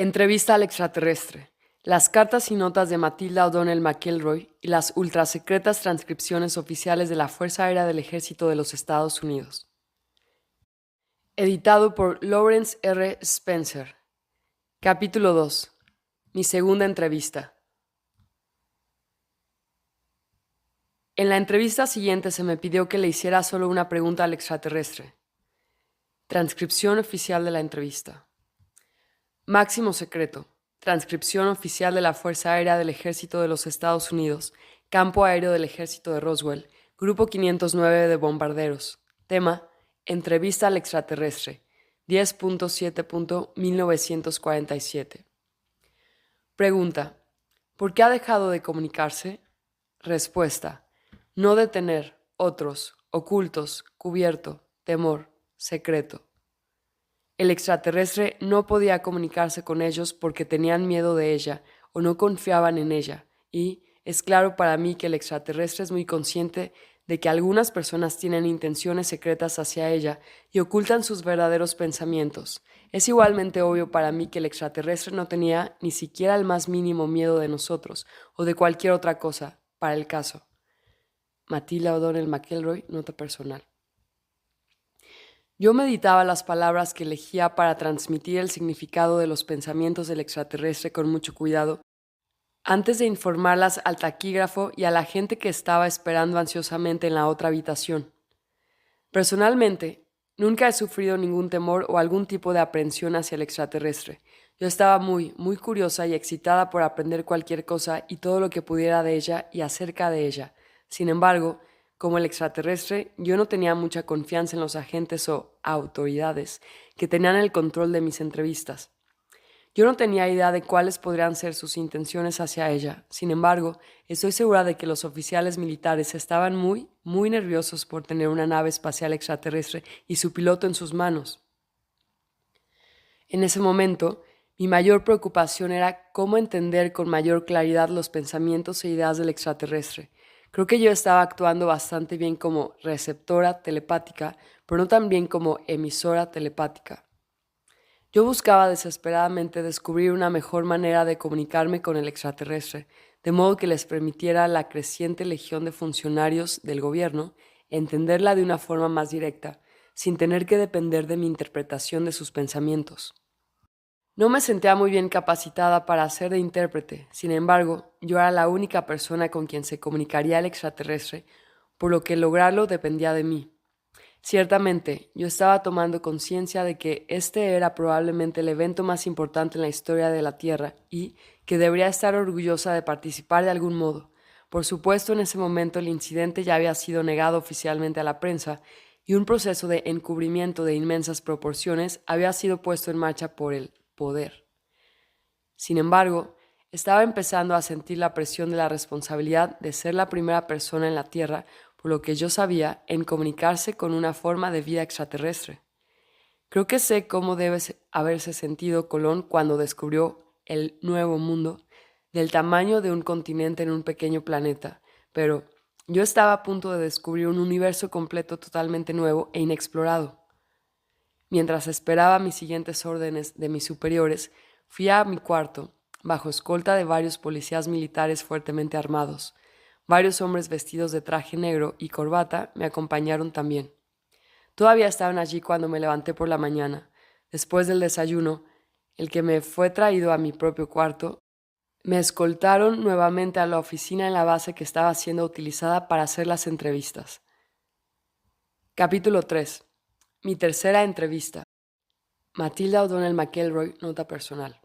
Entrevista al extraterrestre. Las cartas y notas de Matilda O'Donnell McElroy y las ultrasecretas transcripciones oficiales de la Fuerza Aérea del Ejército de los Estados Unidos. Editado por Lawrence R. Spencer. Capítulo 2. Mi segunda entrevista. En la entrevista siguiente se me pidió que le hiciera solo una pregunta al extraterrestre. Transcripción oficial de la entrevista. Máximo secreto. Transcripción oficial de la Fuerza Aérea del Ejército de los Estados Unidos. Campo Aéreo del Ejército de Roswell. Grupo 509 de bombarderos. Tema: Entrevista al extraterrestre. 10.7.1947. Pregunta: ¿por qué ha dejado de comunicarse? Respuesta: no detener, otros, ocultos, cubierto, temor, secreto. El extraterrestre no podía comunicarse con ellos porque tenían miedo de ella o no confiaban en ella, y es claro para mí que el extraterrestre es muy consciente de que algunas personas tienen intenciones secretas hacia ella y ocultan sus verdaderos pensamientos. Es igualmente obvio para mí que el extraterrestre no tenía ni siquiera el más mínimo miedo de nosotros o de cualquier otra cosa, para el caso. Matilda O'Donnell McElroy, nota personal. Yo meditaba las palabras que elegía para transmitir el significado de los pensamientos del extraterrestre con mucho cuidado, antes de informarlas al taquígrafo y a la gente que estaba esperando ansiosamente en la otra habitación. Personalmente, nunca he sufrido ningún temor o algún tipo de aprehensión hacia el extraterrestre. Yo estaba muy curiosa y excitada por aprender cualquier cosa y todo lo que pudiera de ella y acerca de ella. Sin embargo, como el extraterrestre, yo no tenía mucha confianza en los agentes o autoridades que tenían el control de mis entrevistas. Yo no tenía idea de cuáles podrían ser sus intenciones hacia ella. Sin embargo, estoy segura de que los oficiales militares estaban muy nerviosos por tener una nave espacial extraterrestre y su piloto en sus manos. En ese momento, mi mayor preocupación era cómo entender con mayor claridad los pensamientos e ideas del extraterrestre. Creo que yo estaba actuando bastante bien como receptora telepática, pero no tan bien como emisora telepática. Yo buscaba desesperadamente descubrir una mejor manera de comunicarme con el extraterrestre, de modo que les permitiera a la creciente legión de funcionarios del gobierno entenderla de una forma más directa, sin tener que depender de mi interpretación de sus pensamientos. No me sentía muy bien capacitada para hacer de intérprete, sin embargo, yo era la única persona con quien se comunicaría el extraterrestre, por lo que lograrlo dependía de mí. Ciertamente, yo estaba tomando conciencia de que este era probablemente el evento más importante en la historia de la Tierra y que debería estar orgullosa de participar de algún modo. Por supuesto, en ese momento el incidente ya había sido negado oficialmente a la prensa y un proceso de encubrimiento de inmensas proporciones había sido puesto en marcha por el poder. Sin embargo, estaba empezando a sentir la presión de la responsabilidad de ser la primera persona en la Tierra, por lo que yo sabía, en comunicarse con una forma de vida extraterrestre. Creo que sé cómo debe haberse sentido Colón cuando descubrió el Nuevo Mundo, del tamaño de un continente en un pequeño planeta, pero yo estaba a punto de descubrir un universo completo totalmente nuevo e inexplorado. Mientras esperaba mis siguientes órdenes de mis superiores, fui a mi cuarto, bajo escolta de varios policías militares fuertemente armados. Varios hombres vestidos de traje negro y corbata me acompañaron también. Todavía estaban allí cuando me levanté por la mañana. Después del desayuno, el que me fue traído a mi propio cuarto, me escoltaron nuevamente a la oficina en la base que estaba siendo utilizada para hacer las entrevistas. Capítulo 3. Mi tercera entrevista. Matilda O'Donnell McElroy, nota personal.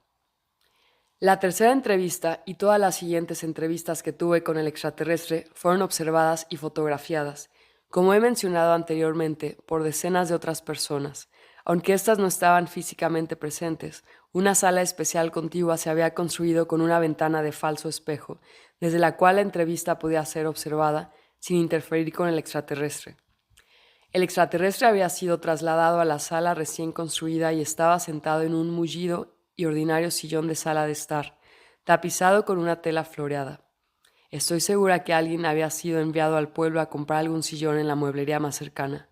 La tercera entrevista y todas las siguientes entrevistas que tuve con el extraterrestre fueron observadas y fotografiadas, como he mencionado anteriormente, por decenas de otras personas. Aunque éstas no estaban físicamente presentes, una sala especial contigua se había construido con una ventana de falso espejo, desde la cual la entrevista podía ser observada sin interferir con el extraterrestre. El extraterrestre había sido trasladado a la sala recién construida y estaba sentado en un mullido y ordinario sillón de sala de estar, tapizado con una tela floreada. Estoy segura que alguien había sido enviado al pueblo a comprar algún sillón en la mueblería más cercana.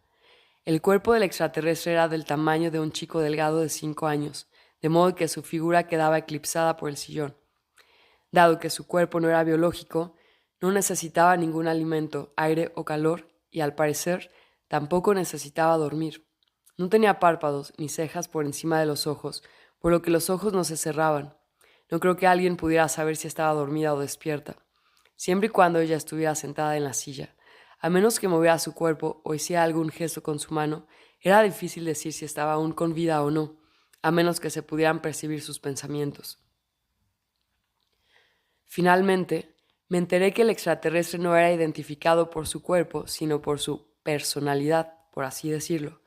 El cuerpo del extraterrestre era del tamaño de un chico delgado de 5 años, de modo que su figura quedaba eclipsada por el sillón. Dado que su cuerpo no era biológico, no necesitaba ningún alimento, aire o calor, y al parecer tampoco necesitaba dormir. No tenía párpados ni cejas por encima de los ojos, por lo que los ojos no se cerraban. No creo que alguien pudiera saber si estaba dormida o despierta, siempre y cuando ella estuviera sentada en la silla. A menos que moviera su cuerpo o hiciera algún gesto con su mano, era difícil decir si estaba aún con vida o no, a menos que se pudieran percibir sus pensamientos. Finalmente, me enteré que el extraterrestre no era identificado por su cuerpo, sino por su personalidad, por así decirlo.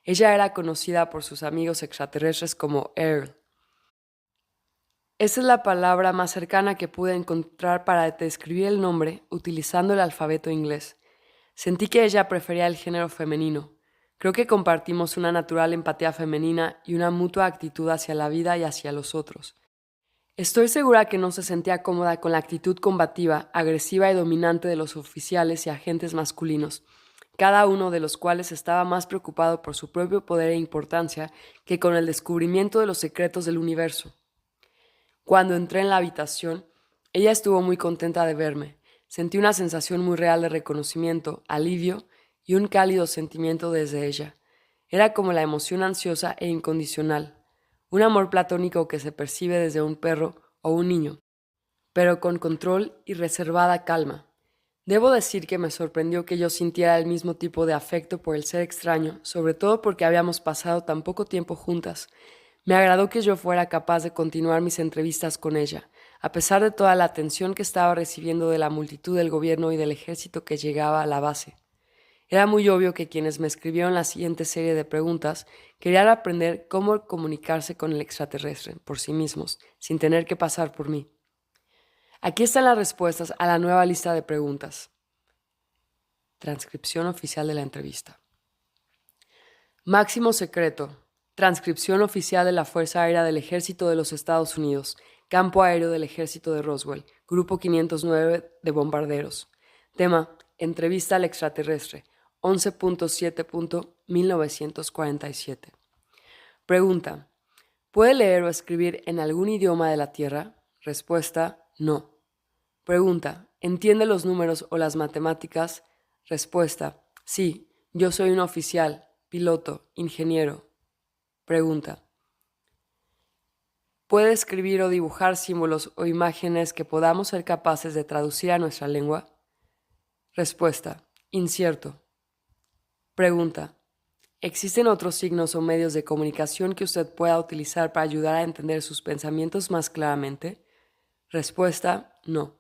Ella era conocida por sus amigos extraterrestres como Earl. Esa es la palabra más cercana que pude encontrar para describir el nombre utilizando el alfabeto inglés. Sentí que ella prefería el género femenino. Creo que compartimos una natural empatía femenina y una mutua actitud hacia la vida y hacia los otros. Estoy segura que no se sentía cómoda con la actitud combativa, agresiva y dominante de los oficiales y agentes masculinos, cada uno de los cuales estaba más preocupado por su propio poder e importancia que con el descubrimiento de los secretos del universo. Cuando entré en la habitación, ella estuvo muy contenta de verme. Sentí una sensación muy real de reconocimiento, alivio y un cálido sentimiento desde ella. Era como la emoción ansiosa e incondicional, un amor platónico que se percibe desde un perro o un niño, pero con control y reservada calma. Debo decir que me sorprendió que yo sintiera el mismo tipo de afecto por el ser extraño, sobre todo porque habíamos pasado tan poco tiempo juntas. Me agradó que yo fuera capaz de continuar mis entrevistas con ella, a pesar de toda la atención que estaba recibiendo de la multitud del gobierno y del ejército que llegaba a la base. Era muy obvio que quienes me escribieron la siguiente serie de preguntas querían aprender cómo comunicarse con el extraterrestre por sí mismos, sin tener que pasar por mí. Aquí están las respuestas a la nueva lista de preguntas. Transcripción oficial de la entrevista. Máximo secreto. Transcripción oficial de la Fuerza Aérea del Ejército de los Estados Unidos. Campo Aéreo del Ejército de Roswell. Grupo 509 de bombarderos. Tema: entrevista al extraterrestre. 11.7.1947. Pregunta: ¿puede leer o escribir en algún idioma de la Tierra? Respuesta: no. Pregunta: ¿entiende los números o las matemáticas? Respuesta: sí, yo soy un oficial, piloto, ingeniero. Pregunta: ¿puede escribir o dibujar símbolos o imágenes que podamos ser capaces de traducir a nuestra lengua? Respuesta: incierto. Pregunta: ¿existen otros signos o medios de comunicación que usted pueda utilizar para ayudar a entender sus pensamientos más claramente? Respuesta: no.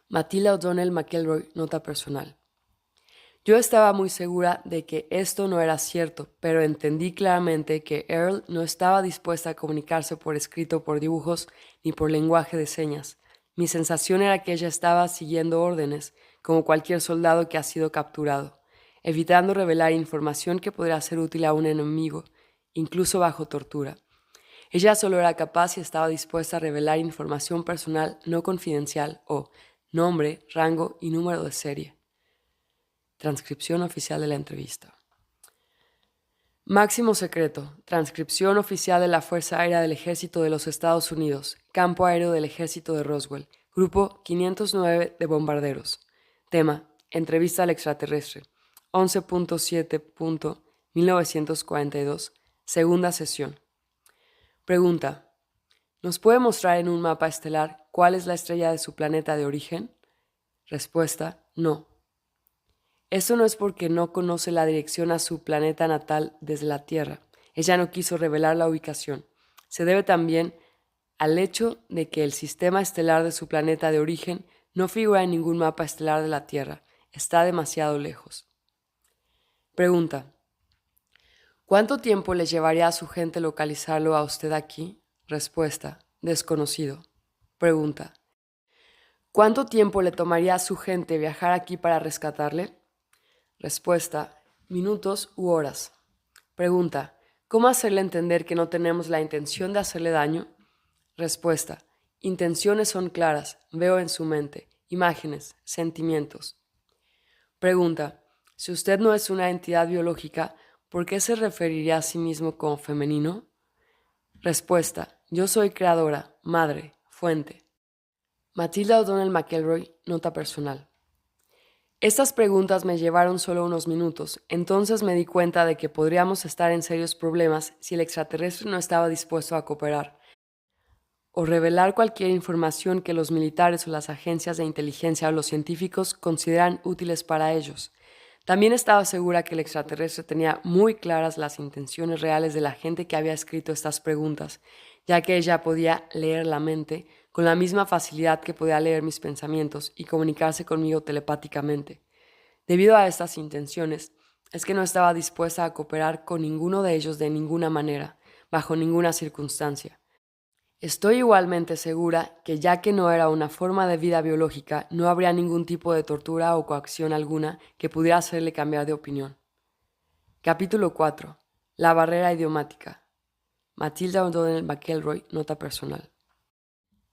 Matilda O'Donnell McElroy, nota personal. Yo estaba muy segura de que esto no era cierto, pero entendí claramente que Earl no estaba dispuesta a comunicarse por escrito, por dibujos, ni por lenguaje de señas. Mi sensación era que ella estaba siguiendo órdenes, como cualquier soldado que ha sido capturado, evitando revelar información que podría ser útil a un enemigo, incluso bajo tortura. Ella solo era capaz y estaba dispuesta a revelar información personal no confidencial o nombre, rango y número de serie. Transcripción oficial de la entrevista. Máximo secreto. Transcripción oficial de la Fuerza Aérea del Ejército de los Estados Unidos. Campo Aéreo del Ejército de Roswell. Grupo 509 de bombarderos. Tema: entrevista al extraterrestre. 11.7.1942. Segunda sesión. Pregunta: ¿nos puede mostrar en un mapa estelar cuál es la estrella de su planeta de origen? Respuesta: no. Esto no es porque no conoce la dirección a su planeta natal desde la Tierra. Ella no quiso revelar la ubicación. Se debe también al hecho de que el sistema estelar de su planeta de origen no figura en ningún mapa estelar de la Tierra. Está demasiado lejos. Pregunta: ¿cuánto tiempo le llevaría a su gente localizarlo a usted aquí? Respuesta: desconocido. Pregunta: ¿cuánto tiempo le tomaría a su gente viajar aquí para rescatarle? Respuesta: minutos u horas. Pregunta: ¿cómo hacerle entender que no tenemos la intención de hacerle daño? Respuesta: intenciones son claras, veo en su mente, imágenes, sentimientos. Pregunta: si usted no es una entidad biológica, ¿Por qué se referiría a sí mismo como femenino? Respuesta: yo soy creadora, madre, fuente. Matilda O'Donnell McElroy, nota personal. Estas preguntas me llevaron solo unos minutos, entonces me di cuenta de que podríamos estar en serios problemas si el extraterrestre no estaba dispuesto a cooperar o revelar cualquier información que los militares o las agencias de inteligencia o los científicos consideran útiles para ellos. También estaba segura que el extraterrestre tenía muy claras las intenciones reales de la gente que había escrito estas preguntas, ya que ella podía leer la mente con la misma facilidad que podía leer mis pensamientos y comunicarse conmigo telepáticamente. Debido a estas intenciones, es que no estaba dispuesta a cooperar con ninguno de ellos de ninguna manera, bajo ninguna circunstancia. Estoy igualmente segura que ya que no era una forma de vida biológica, no habría ningún tipo de tortura o coacción alguna que pudiera hacerle cambiar de opinión. Capítulo 4. La barrera idiomática. Matilda O'Donnell McElroy, nota personal.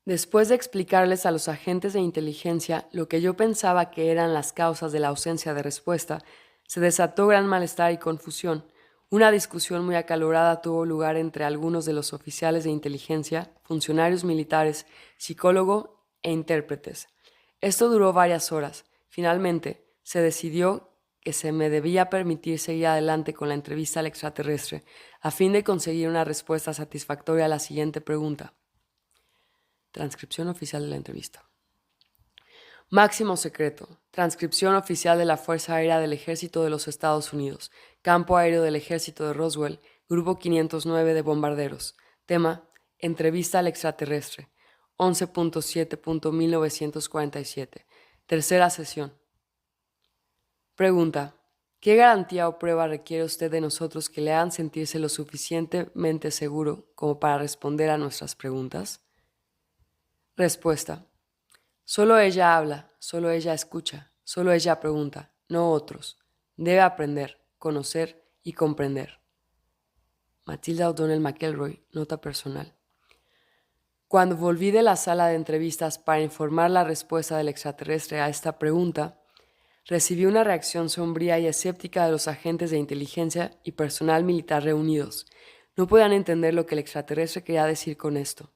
Después de explicarles a los agentes de inteligencia lo que yo pensaba que eran las causas de la ausencia de respuesta, se desató gran malestar y confusión. Una discusión muy acalorada tuvo lugar entre algunos de los oficiales de inteligencia, funcionarios militares, psicólogo e intérpretes. Esto duró varias horas. Finalmente, se decidió que se me debía permitir seguir adelante con la entrevista al extraterrestre, a fin de conseguir una respuesta satisfactoria a la siguiente pregunta. Transcripción oficial de la entrevista. Máximo secreto. Transcripción oficial de la Fuerza Aérea del Ejército de los Estados Unidos. Campo Aéreo del Ejército de Roswell. Grupo 509 de bombarderos. Tema: entrevista al extraterrestre. 11.7.1947. Tercera sesión. Pregunta: ¿qué garantía o prueba requiere usted de nosotros que le hagan sentirse lo suficientemente seguro como para responder a nuestras preguntas? Respuesta: solo ella habla, solo ella escucha, solo ella pregunta, no otros. Debe aprender, conocer y comprender. Matilda O'Donnell McElroy, nota personal. Cuando volví de la sala de entrevistas para informar la respuesta del extraterrestre a esta pregunta, recibí una reacción sombría y escéptica de los agentes de inteligencia y personal militar reunidos. No podían entender lo que el extraterrestre quería decir con esto.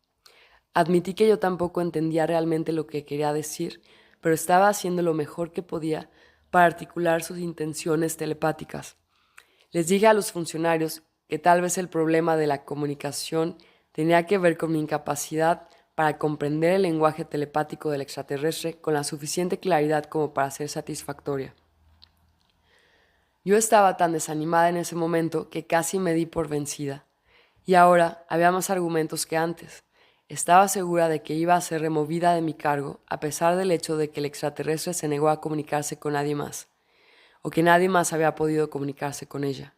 Admití que yo tampoco entendía realmente lo que quería decir, pero estaba haciendo lo mejor que podía para articular sus intenciones telepáticas. Les dije a los funcionarios que tal vez el problema de la comunicación tenía que ver con mi incapacidad para comprender el lenguaje telepático del extraterrestre con la suficiente claridad como para ser satisfactoria. Yo estaba tan desanimada en ese momento que casi me di por vencida. Y ahora había más argumentos que antes. Estaba segura de que iba a ser removida de mi cargo a pesar del hecho de que el extraterrestre se negó a comunicarse con nadie más, o que nadie más había podido comunicarse con ella.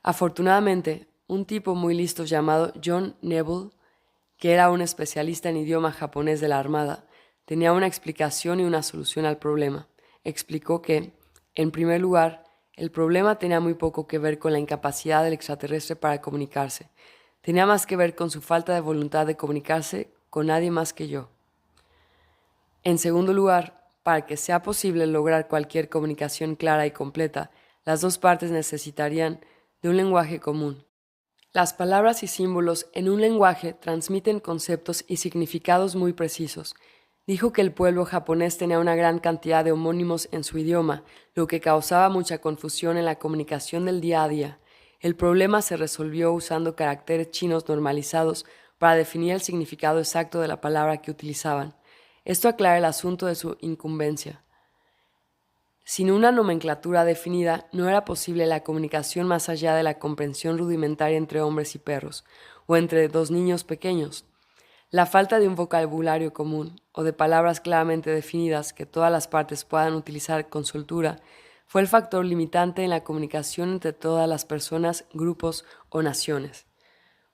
Afortunadamente, un tipo muy listo llamado John Neville, que era un especialista en idioma japonés de la Armada, tenía una explicación y una solución al problema. Explicó que, en primer lugar, el problema tenía muy poco que ver con la incapacidad del extraterrestre para comunicarse. Tenía más que ver con su falta de voluntad de comunicarse con nadie más que yo. En segundo lugar, para que sea posible lograr cualquier comunicación clara y completa, las dos partes necesitarían de un lenguaje común. Las palabras y símbolos en un lenguaje transmiten conceptos y significados muy precisos. Dijo que el pueblo japonés tenía una gran cantidad de homónimos en su idioma, lo que causaba mucha confusión en la comunicación del día a día. El problema se resolvió usando caracteres chinos normalizados para definir el significado exacto de la palabra que utilizaban. Esto aclara el asunto de su incumbencia. Sin una nomenclatura definida, no era posible la comunicación más allá de la comprensión rudimentaria entre hombres y perros, o entre dos niños pequeños. La falta de un vocabulario común, o de palabras claramente definidas que todas las partes puedan utilizar con soltura, fue el factor limitante en la comunicación entre todas las personas, grupos o naciones.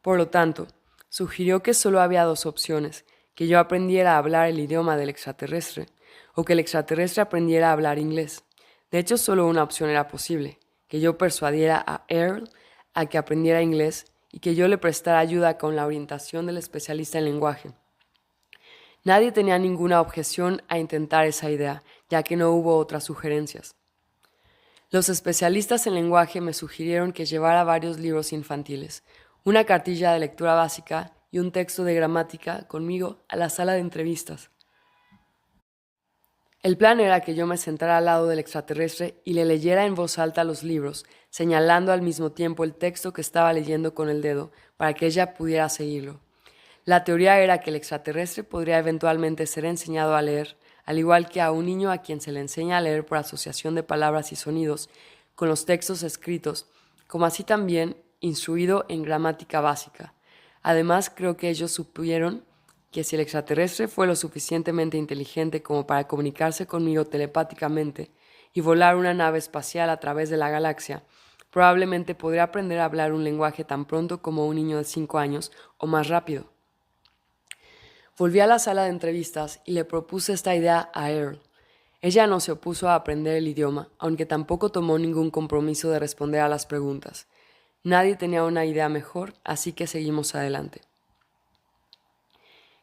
Por lo tanto, sugirió que solo había dos opciones: que yo aprendiera a hablar el idioma del extraterrestre, o que el extraterrestre aprendiera a hablar inglés. De hecho, solo una opción era posible: que yo persuadiera a Earl a que aprendiera inglés y que yo le prestara ayuda con la orientación del especialista en lenguaje. Nadie tenía ninguna objeción a intentar esa idea, ya que no hubo otras sugerencias. Los especialistas en lenguaje me sugirieron que llevara varios libros infantiles, una cartilla de lectura básica y un texto de gramática conmigo a la sala de entrevistas. El plan era que yo me sentara al lado del extraterrestre y le leyera en voz alta los libros, señalando al mismo tiempo el texto que estaba leyendo con el dedo, para que ella pudiera seguirlo. La teoría era que el extraterrestre podría eventualmente ser enseñado a leer, al igual que a un niño a quien se le enseña a leer por asociación de palabras y sonidos con los textos escritos, como así también instruido en gramática básica. Además, creo que ellos supieron que si el extraterrestre fue lo suficientemente inteligente como para comunicarse conmigo telepáticamente y volar una nave espacial a través de la galaxia, probablemente podría aprender a hablar un lenguaje tan pronto como un niño de 5 años o más rápido. Volví a la sala de entrevistas y le propuse esta idea a Earl. Ella no se opuso a aprender el idioma, aunque tampoco tomó ningún compromiso de responder a las preguntas. Nadie tenía una idea mejor, así que seguimos adelante.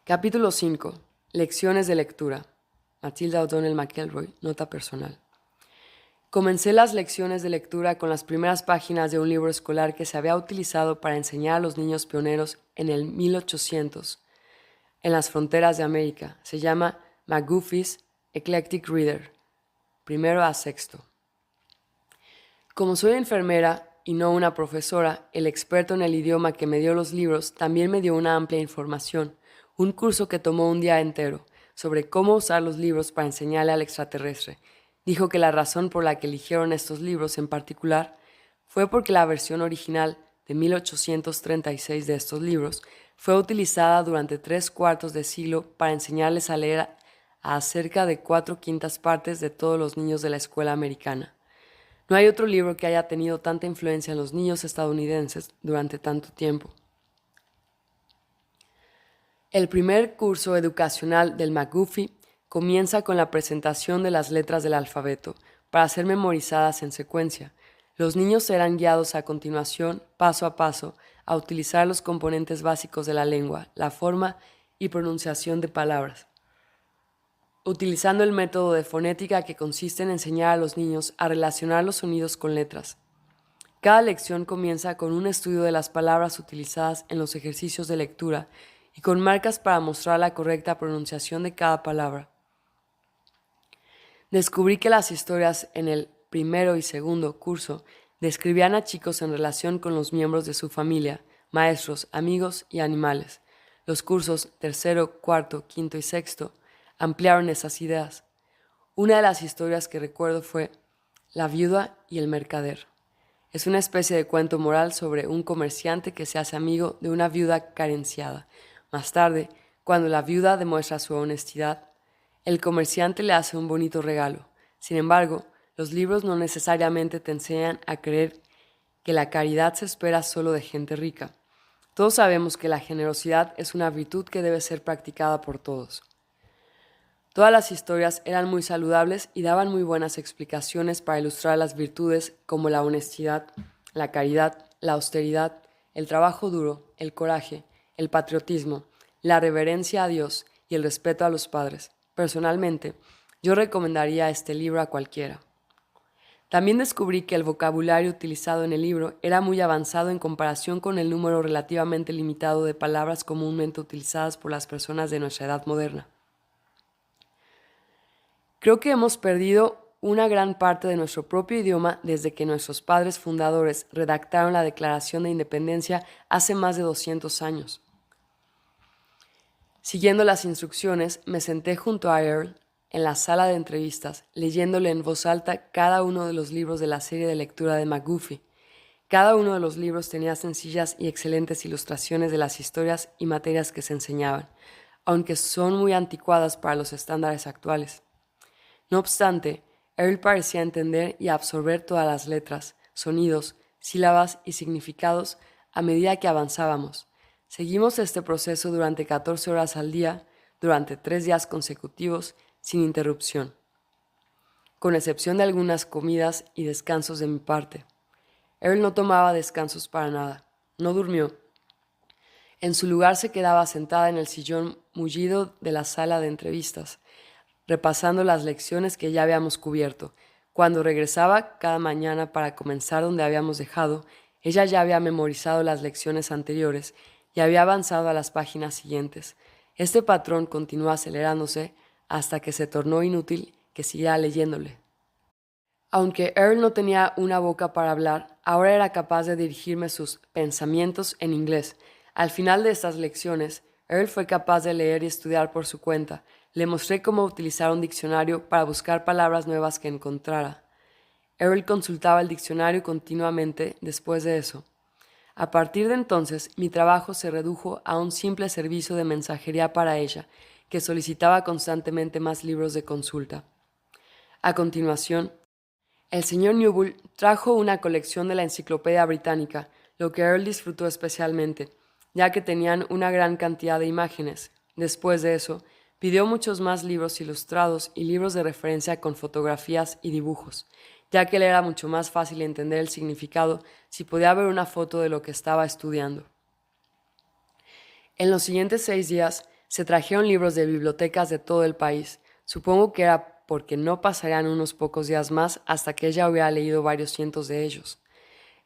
Capítulo 5. Lecciones de lectura. Matilda O'Donnell McElroy, nota personal. Comencé las lecciones de lectura con las primeras páginas de un libro escolar que se había utilizado para enseñar a los niños pioneros en el 1800, en las fronteras de América. Se llama McGuffey's Eclectic Reader, primero a sexto. Como soy enfermera y no una profesora, el experto en el idioma que me dio los libros también me dio una amplia información, un curso que tomó un día entero, sobre cómo usar los libros para enseñarle al extraterrestre. Dijo que la razón por la que eligieron estos libros en particular fue porque la versión original de 1836 de estos libros fue utilizada durante 3/4 de siglo para enseñarles a leer a cerca de 4/5 partes de todos los niños de la escuela americana. No hay otro libro que haya tenido tanta influencia en los niños estadounidenses durante tanto tiempo. El primer curso educacional del McGuffey comienza con la presentación de las letras del alfabeto, para ser memorizadas en secuencia. Los niños serán guiados a continuación, paso a paso, a utilizar los componentes básicos de la lengua, la forma y pronunciación de palabras, utilizando el método de fonética que consiste en enseñar a los niños a relacionar los sonidos con letras. Cada lección comienza con un estudio de las palabras utilizadas en los ejercicios de lectura y con marcas para mostrar la correcta pronunciación de cada palabra. Descubrí que las historias en el primero y segundo curso describían a chicos en relación con los miembros de su familia, maestros, amigos y animales. Los cursos tercero, cuarto, quinto y sexto ampliaron esas ideas. Una de las historias que recuerdo fue La viuda y el mercader. Es una especie de cuento moral sobre un comerciante que se hace amigo de una viuda carenciada. Más tarde, cuando la viuda demuestra su honestidad, el comerciante le hace un bonito regalo. Sin embargo, los libros no necesariamente te enseñan a creer que la caridad se espera solo de gente rica. Todos sabemos que la generosidad es una virtud que debe ser practicada por todos. Todas las historias eran muy saludables y daban muy buenas explicaciones para ilustrar las virtudes como la honestidad, la caridad, la austeridad, el trabajo duro, el coraje, el patriotismo, la reverencia a Dios y el respeto a los padres. Personalmente, yo recomendaría este libro a cualquiera. También descubrí que el vocabulario utilizado en el libro era muy avanzado en comparación con el número relativamente limitado de palabras comúnmente utilizadas por las personas de nuestra edad moderna. Creo que hemos perdido una gran parte de nuestro propio idioma desde que nuestros padres fundadores redactaron la Declaración de Independencia hace más de 200 años. Siguiendo las instrucciones, me senté junto a Earl en la sala de entrevistas, leyéndole en voz alta cada uno de los libros de la serie de lectura de McGuffey. Cada uno de los libros tenía sencillas y excelentes ilustraciones de las historias y materias que se enseñaban, aunque son muy anticuadas para los estándares actuales. No obstante, Earl parecía entender y absorber todas las letras, sonidos, sílabas y significados a medida que avanzábamos. Seguimos este proceso durante 14 horas al día, durante 3 días consecutivos, sin interrupción, con excepción de algunas comidas y descansos de mi parte. Earl no tomaba descansos para nada. No durmió. En su lugar se quedaba sentada en el sillón mullido de la sala de entrevistas, repasando las lecciones que ya habíamos cubierto. Cuando regresaba cada mañana para comenzar donde habíamos dejado, ella ya había memorizado las lecciones anteriores y había avanzado a las páginas siguientes. Este patrón continuó acelerándose hasta que se tornó inútil que siguiera leyéndole. Aunque Earl no tenía una boca para hablar, ahora era capaz de dirigirme sus pensamientos en inglés. Al final de estas lecciones, Earl fue capaz de leer y estudiar por su cuenta. Le mostré cómo utilizar un diccionario para buscar palabras nuevas que encontrara. Earl consultaba el diccionario continuamente después de eso. A partir de entonces, mi trabajo se redujo a un simple servicio de mensajería para ella, que solicitaba constantemente más libros de consulta. A continuación, el señor Newbull trajo una colección de la Enciclopedia Británica, lo que Earl disfrutó especialmente, ya que tenían una gran cantidad de imágenes. Después de eso, pidió muchos más libros ilustrados y libros de referencia con fotografías y dibujos, ya que le era mucho más fácil entender el significado si podía ver una foto de lo que estaba estudiando. En los siguientes 6 días se trajeron libros de bibliotecas de todo el país. Supongo que era porque no pasarían unos pocos días más hasta que ella hubiera leído varios cientos de ellos.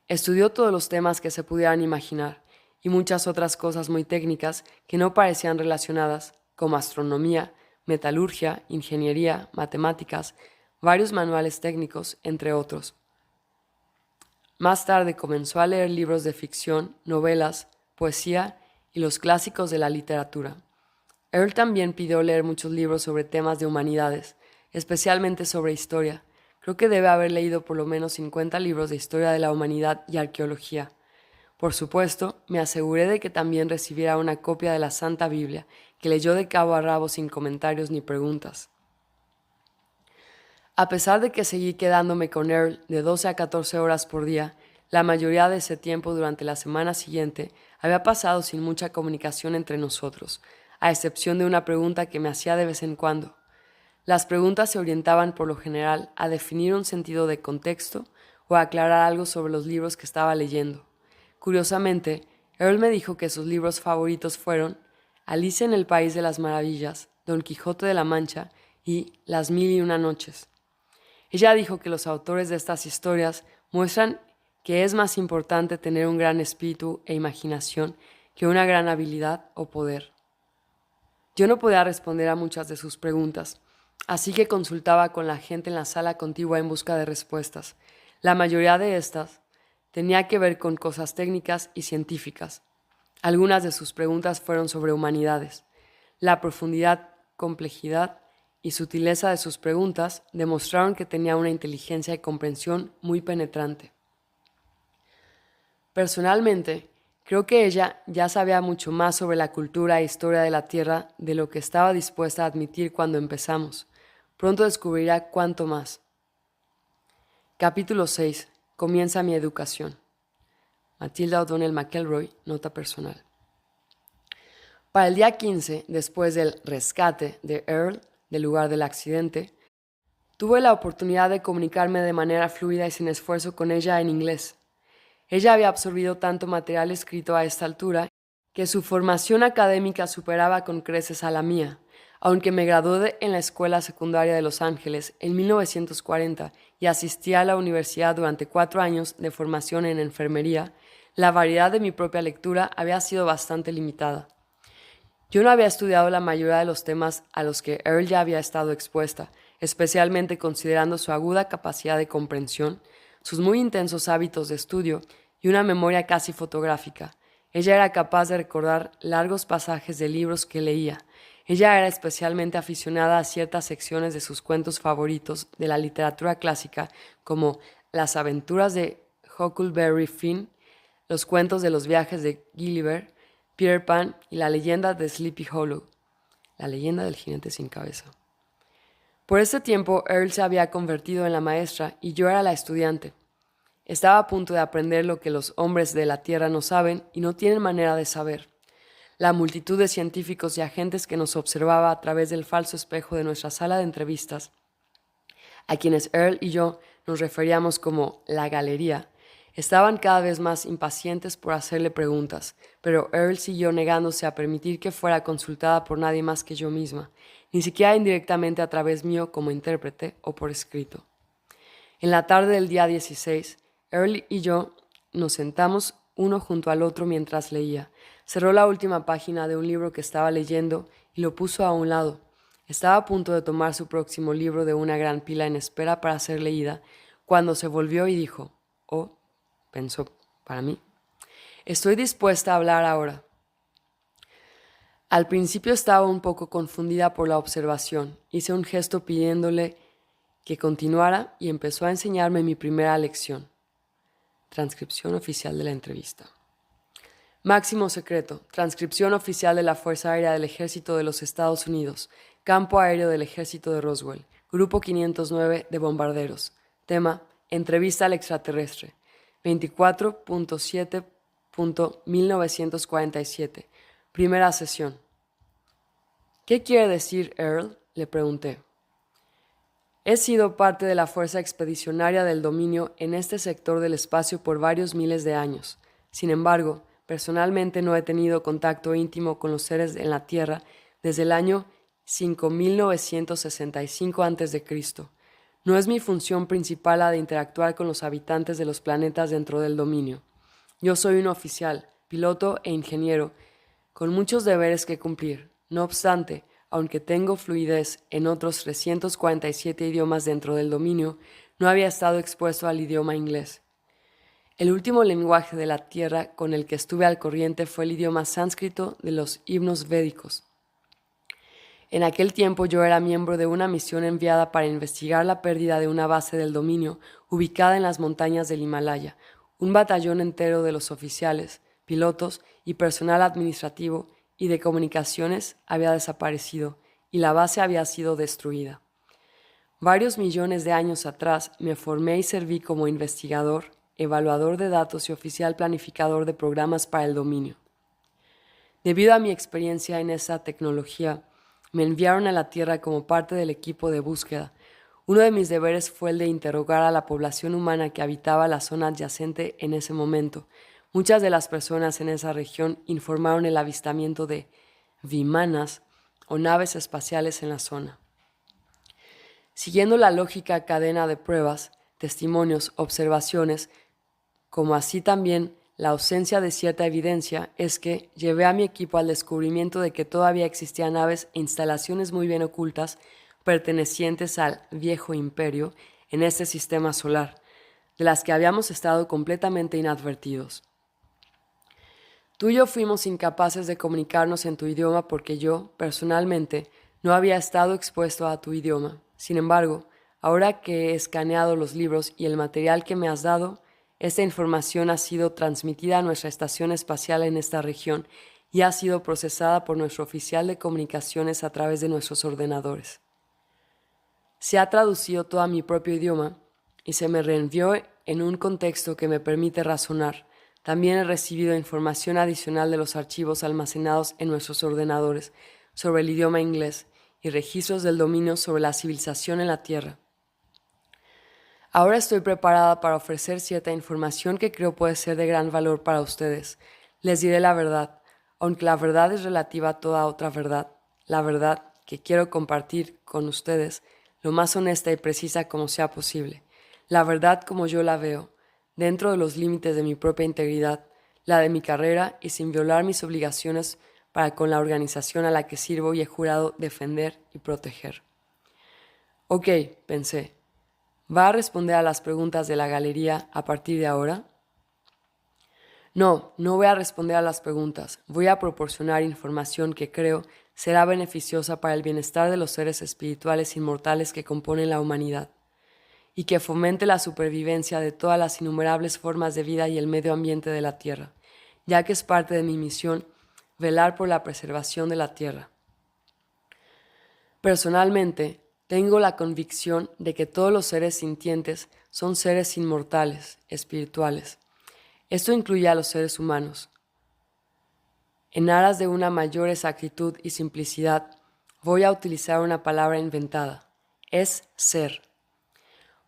Estudió todos los temas que se pudieran imaginar y muchas otras cosas muy técnicas que no parecían relacionadas, como astronomía, metalurgia, ingeniería, matemáticas, varios manuales técnicos, entre otros. Más tarde comenzó a leer libros de ficción, novelas, poesía y los clásicos de la literatura. Earl también pidió leer muchos libros sobre temas de humanidades, especialmente sobre historia. Creo que debe haber leído por lo menos 50 libros de historia de la humanidad y arqueología. Por supuesto, me aseguré de que también recibiera una copia de la Santa Biblia, que leyó de cabo a rabo sin comentarios ni preguntas. A pesar de que seguí quedándome con Earl de 12 a 14 horas por día, la mayoría de ese tiempo durante la semana siguiente había pasado sin mucha comunicación entre nosotros, a excepción de una pregunta que me hacía de vez en cuando. Las preguntas se orientaban por lo general a definir un sentido de contexto o a aclarar algo sobre los libros que estaba leyendo. Curiosamente, Earl me dijo que sus libros favoritos fueron Alicia en el País de las Maravillas, Don Quijote de la Mancha y Las Mil y una Noches. Ella dijo que los autores de estas historias muestran que es más importante tener un gran espíritu e imaginación que una gran habilidad o poder. Yo no podía responder a muchas de sus preguntas, así que consultaba con la gente en la sala contigua en busca de respuestas. La mayoría de estas tenía que ver con cosas técnicas y científicas. Algunas de sus preguntas fueron sobre humanidades. La profundidad, complejidad y sutileza de sus preguntas demostraron que tenía una inteligencia y comprensión muy penetrante. Personalmente, creo que ella ya sabía mucho más sobre la cultura e historia de la Tierra de lo que estaba dispuesta a admitir cuando empezamos. Pronto descubrirá cuánto más. Capítulo 6. Comienza mi educación. Matilda O'Donnell McElroy, nota personal. Para el día 15, después del rescate de Earl del lugar del accidente, tuve la oportunidad de comunicarme de manera fluida y sin esfuerzo con ella en inglés. Ella había absorbido tanto material escrito a esta altura que su formación académica superaba con creces a la mía. Aunque me gradué en la Escuela Secundaria de Los Ángeles en 1940 y asistí a la universidad durante 4 años de formación en enfermería, la variedad de mi propia lectura había sido bastante limitada. Yo no había estudiado la mayoría de los temas a los que Earl ya había estado expuesta, especialmente considerando su aguda capacidad de comprensión, sus muy intensos hábitos de estudio y una memoria casi fotográfica. Ella era capaz de recordar largos pasajes de libros que leía. Ella era especialmente aficionada a ciertas secciones de sus cuentos favoritos de la literatura clásica, como Las aventuras de Huckleberry Finn, los cuentos de los viajes de Gulliver, Peter Pan y la leyenda de Sleepy Hollow, la leyenda del jinete sin cabeza. Por este tiempo, Earl se había convertido en la maestra y yo era la estudiante. Estaba a punto de aprender lo que los hombres de la Tierra no saben y no tienen manera de saber. La multitud de científicos y agentes que nos observaba a través del falso espejo de nuestra sala de entrevistas, a quienes Earl y yo nos referíamos como la galería, estaban cada vez más impacientes por hacerle preguntas, pero Earl siguió negándose a permitir que fuera consultada por nadie más que yo misma, ni siquiera indirectamente a través mío como intérprete o por escrito. En la tarde del día 16, Earl y yo nos sentamos uno junto al otro mientras leía. Cerró la última página de un libro que estaba leyendo y lo puso a un lado. Estaba a punto de tomar su próximo libro de una gran pila en espera para ser leída, cuando se volvió y dijo, «Oh», pensó para mí, «estoy dispuesta a hablar ahora». Al principio estaba un poco confundida por la observación. Hice un gesto pidiéndole que continuara y empezó a enseñarme mi primera lección. Transcripción oficial de la entrevista. Máximo secreto. Transcripción oficial de la Fuerza Aérea del Ejército de los Estados Unidos. Campo Aéreo del Ejército de Roswell. Grupo 509 de bombarderos. Tema: entrevista al extraterrestre. 24.7.1947. Primera sesión. ¿Qué quiere decir, Earl?, le pregunté. He sido parte de la fuerza expedicionaria del dominio en este sector del espacio por varios miles de años. Sin embargo, personalmente no he tenido contacto íntimo con los seres en la Tierra desde el año 5965 a.C. No es mi función principal la de interactuar con los habitantes de los planetas dentro del dominio. Yo soy un oficial, piloto e ingeniero, con muchos deberes que cumplir. No obstante, aunque tengo fluidez en otros 347 idiomas dentro del dominio, no había estado expuesto al idioma inglés. El último lenguaje de la Tierra con el que estuve al corriente fue el idioma sánscrito de los himnos védicos. En aquel tiempo yo era miembro de una misión enviada para investigar la pérdida de una base del dominio ubicada en las montañas del Himalaya. Un batallón entero de los oficiales, pilotos y personal administrativo y de comunicaciones había desaparecido y la base había sido destruida. Varios millones de años atrás me formé y serví como investigador, evaluador de datos y oficial planificador de programas para el dominio. Debido a mi experiencia en esa tecnología, me enviaron a la Tierra como parte del equipo de búsqueda. Uno de mis deberes fue el de interrogar a la población humana que habitaba la zona adyacente en ese momento. Muchas de las personas en esa región informaron el avistamiento de vimanas o naves espaciales en la zona. Siguiendo la lógica cadena de pruebas, testimonios, observaciones, como así también la ausencia de cierta evidencia, es que llevé a mi equipo al descubrimiento de que todavía existían naves e instalaciones muy bien ocultas pertenecientes al viejo imperio en este sistema solar, de las que habíamos estado completamente inadvertidos. Tú y yo fuimos incapaces de comunicarnos en tu idioma porque yo, personalmente, no había estado expuesto a tu idioma. Sin embargo, ahora que he escaneado los libros y el material que me has dado, esta información ha sido transmitida a nuestra estación espacial en esta región y ha sido procesada por nuestro oficial de comunicaciones a través de nuestros ordenadores. Se ha traducido todo a mi propio idioma y se me reenvió en un contexto que me permite razonar. También he recibido información adicional de los archivos almacenados en nuestros ordenadores sobre el idioma inglés y registros del dominio sobre la civilización en la Tierra. Ahora estoy preparada para ofrecer cierta información que creo puede ser de gran valor para ustedes. Les diré la verdad, aunque la verdad es relativa a toda otra verdad. La verdad que quiero compartir con ustedes, lo más honesta y precisa como sea posible. La verdad como yo la veo, dentro de los límites de mi propia integridad, la de mi carrera y sin violar mis obligaciones para con la organización a la que sirvo y he jurado defender y proteger. Ok, pensé. ¿Va a responder a las preguntas de la galería a partir de ahora? No, no voy a responder a las preguntas. Voy a proporcionar información que creo será beneficiosa para el bienestar de los seres espirituales inmortales que componen la humanidad y que fomente la supervivencia de todas las innumerables formas de vida y el medio ambiente de la Tierra, ya que es parte de mi misión velar por la preservación de la Tierra. Personalmente, tengo la convicción de que todos los seres sintientes son seres inmortales, espirituales. Esto incluye a los seres humanos. En aras de una mayor exactitud y simplicidad, voy a utilizar una palabra inventada. Es ser.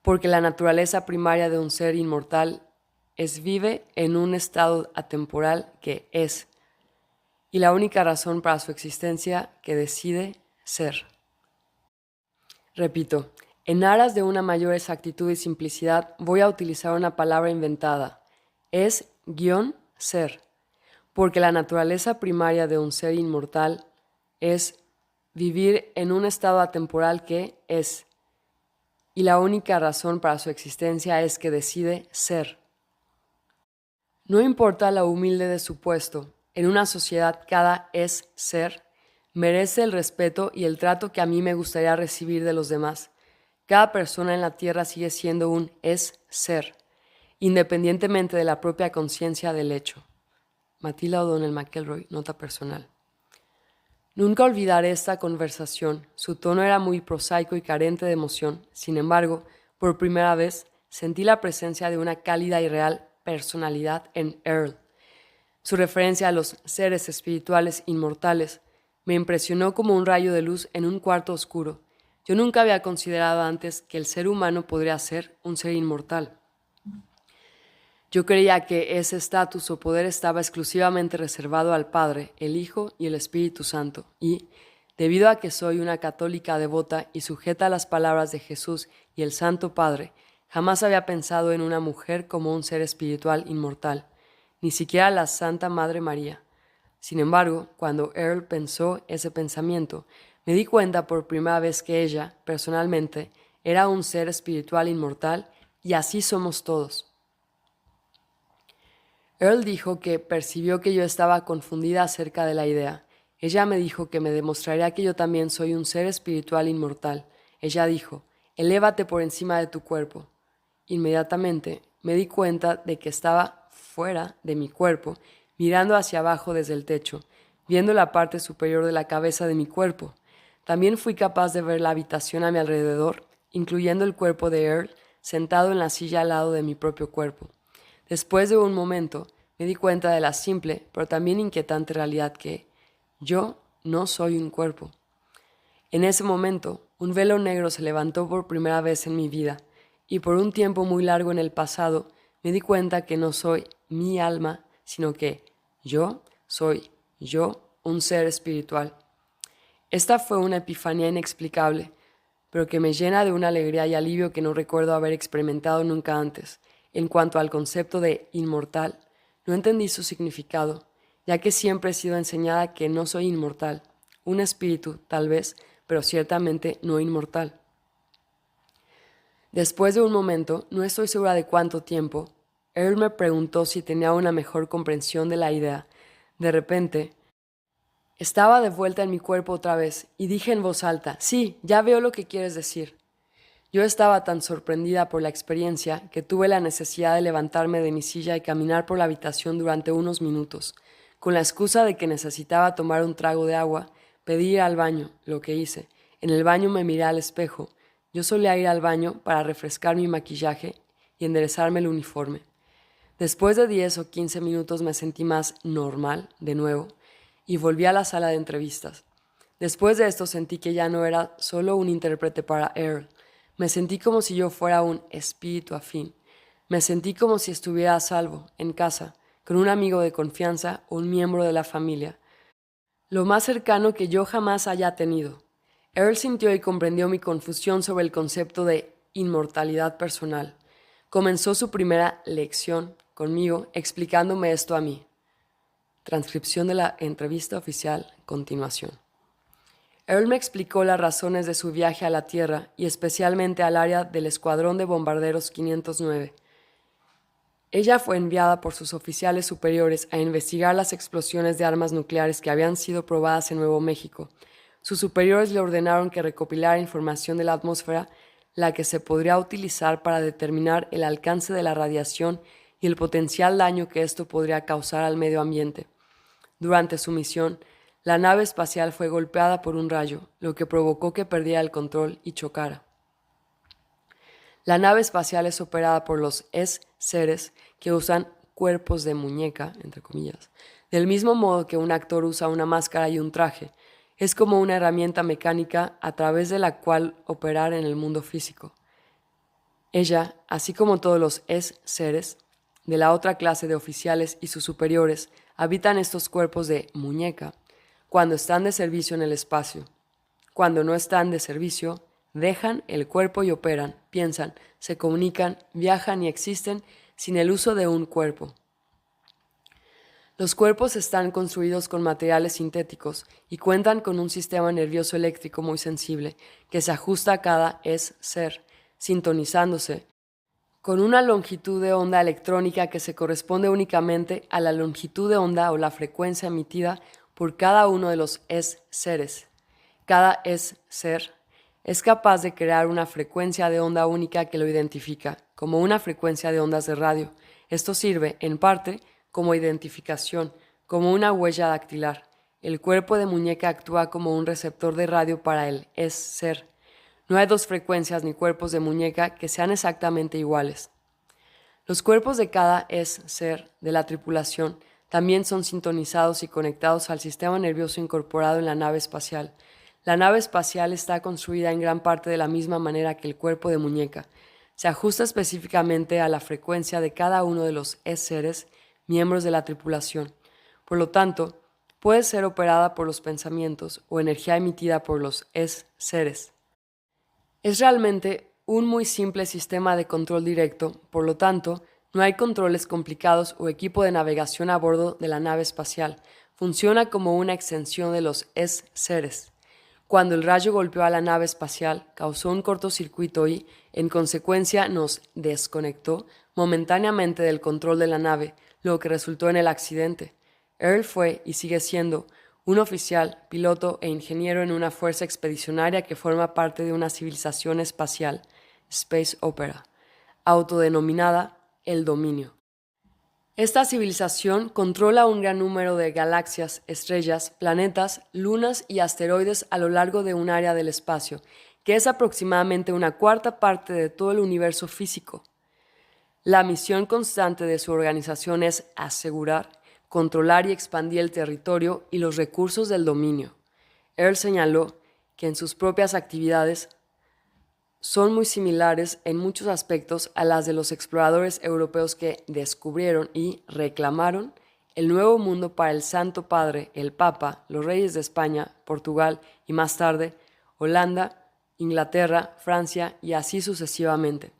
Porque la naturaleza primaria de un ser inmortal vive en un estado atemporal que es, y la única razón para su existencia que decide ser. Repito, En aras de una mayor exactitud y simplicidad, voy a utilizar una palabra inventada. Es guión ser, porque la naturaleza primaria de un ser inmortal es vivir en un estado atemporal que es, y la única razón para su existencia es que decide ser. No importa lo humilde de su puesto, en una sociedad cada es ser merece el respeto y el trato que a mí me gustaría recibir de los demás. Cada persona en la Tierra sigue siendo un es ser, independientemente de la propia conciencia del hecho. Matilda O'Donnell McElroy, nota personal. Nunca olvidaré esta conversación. Su tono era muy prosaico y carente de emoción. Sin embargo, por primera vez sentí la presencia de una cálida y real personalidad en Earl. Su referencia a los seres espirituales inmortales me impresionó como un rayo de luz en un cuarto oscuro. Yo nunca había considerado antes que el ser humano podría ser un ser inmortal. Yo creía que ese estatus o poder estaba exclusivamente reservado al Padre, el Hijo y el Espíritu Santo, y, debido a que soy una católica devota y sujeta a las palabras de Jesús y el Santo Padre, jamás había pensado en una mujer como un ser espiritual inmortal, ni siquiera la Santa Madre María. Sin embargo, cuando Earl pensó ese pensamiento, me di cuenta por primera vez que ella, personalmente, era un ser espiritual inmortal, y así somos todos. Earl dijo que percibió que yo estaba confundida acerca de la idea. Ella me dijo que me demostraría que yo también soy un ser espiritual inmortal. Ella dijo, elévate por encima de tu cuerpo. Inmediatamente me di cuenta de que estaba fuera de mi cuerpo, mirando hacia abajo desde el techo, viendo la parte superior de la cabeza de mi cuerpo. También fui capaz de ver la habitación a mi alrededor, incluyendo el cuerpo de Earl, sentado en la silla al lado de mi propio cuerpo. Después de un momento, me di cuenta de la simple, pero también inquietante realidad que yo no soy un cuerpo. En ese momento, un velo negro se levantó por primera vez en mi vida, y por un tiempo muy largo en el pasado, me di cuenta que no soy mi alma, sino que yo soy un ser espiritual. Esta fue una epifanía inexplicable, pero que me llena de una alegría y alivio que no recuerdo haber experimentado nunca antes. En cuanto al concepto de inmortal, no entendí su significado, ya que siempre he sido enseñada que no soy inmortal, un espíritu, tal vez, pero ciertamente no inmortal. Después de un momento, no estoy segura de cuánto tiempo, Earl me preguntó si tenía una mejor comprensión de la idea. De repente, estaba de vuelta en mi cuerpo otra vez y dije en voz alta, sí, ya veo lo que quieres decir. Yo estaba tan sorprendida por la experiencia que tuve la necesidad de levantarme de mi silla y caminar por la habitación durante unos minutos. Con la excusa de que necesitaba tomar un trago de agua, pedí ir al baño, lo que hice. En el baño me miré al espejo. Yo solía ir al baño para refrescar mi maquillaje y enderezarme el uniforme. Después de 10 o 15 minutos me sentí más normal, de nuevo, y volví a la sala de entrevistas. Después de esto sentí que ya no era solo un intérprete para Earl. Me sentí como si yo fuera un espíritu afín. Me sentí como si estuviera a salvo, en casa, con un amigo de confianza o un miembro de la familia. Lo más cercano que yo jamás haya tenido. Earl sintió y comprendió mi confusión sobre el concepto de inmortalidad personal. Comenzó su primera lección conmigo explicándome esto a mí. Transcripción de la entrevista oficial, continuación. Earl me explicó las razones de su viaje a la Tierra y especialmente al área del Escuadrón de Bombarderos 509. Ella fue enviada por sus oficiales superiores a investigar las explosiones de armas nucleares que habían sido probadas en Nuevo México. Sus superiores le ordenaron que recopilara información de la atmósfera, la que se podría utilizar para determinar el alcance de la radiación y el potencial daño que esto podría causar al medio ambiente. Durante su misión, la nave espacial fue golpeada por un rayo, lo que provocó que perdiera el control y chocara. La nave espacial es operada por los seres que usan cuerpos de muñeca, entre comillas, del mismo modo que un actor usa una máscara y un traje. Es como una herramienta mecánica a través de la cual operar en el mundo físico. Ella, así como todos los seres de la otra clase de oficiales y sus superiores, habitan estos cuerpos de muñeca cuando están de servicio en el espacio. Cuando no están de servicio, dejan el cuerpo y operan, piensan, se comunican, viajan y existen sin el uso de un cuerpo. Los cuerpos están construidos con materiales sintéticos y cuentan con un sistema nervioso eléctrico muy sensible que se ajusta a cada ser, sintonizándose con una longitud de onda electrónica que se corresponde únicamente a la longitud de onda o la frecuencia emitida por cada uno de los seres. Cada ser es capaz de crear una frecuencia de onda única que lo identifica, como una frecuencia de ondas de radio. Esto sirve, en parte, como identificación, como una huella dactilar. El cuerpo de muñeca actúa como un receptor de radio para el ser. No hay dos frecuencias ni cuerpos de muñeca que sean exactamente iguales. Los cuerpos de cada ser de la tripulación también son sintonizados y conectados al sistema nervioso incorporado en la nave espacial. La nave espacial está construida en gran parte de la misma manera que el cuerpo de muñeca. Se ajusta específicamente a la frecuencia de cada uno de los seres miembros de la tripulación. Por lo tanto, puede ser operada por los pensamientos o energía emitida por los seres. Es realmente un muy simple sistema de control directo, por lo tanto, no hay controles complicados o equipo de navegación a bordo de la nave espacial. Funciona como una extensión de los seres. Cuando el rayo golpeó a la nave espacial, causó un cortocircuito y, en consecuencia, nos desconectó momentáneamente del control de la nave, lo que resultó en el accidente. Earl fue, y sigue siendo, un oficial, piloto e ingeniero en una fuerza expedicionaria que forma parte de una civilización espacial, Space Opera, autodenominada El Dominio. Esta civilización controla un gran número de galaxias, estrellas, planetas, lunas y asteroides a lo largo de un área del espacio, que es aproximadamente una cuarta parte de todo el universo físico. La misión constante de su organización es asegurar, controlar y expandir el territorio y los recursos del dominio. Earl señaló que en sus propias actividades son muy similares en muchos aspectos a las de los exploradores europeos que descubrieron y reclamaron el nuevo mundo para el Santo Padre, el Papa, los reyes de España, Portugal y más tarde Holanda, Inglaterra, Francia y así sucesivamente.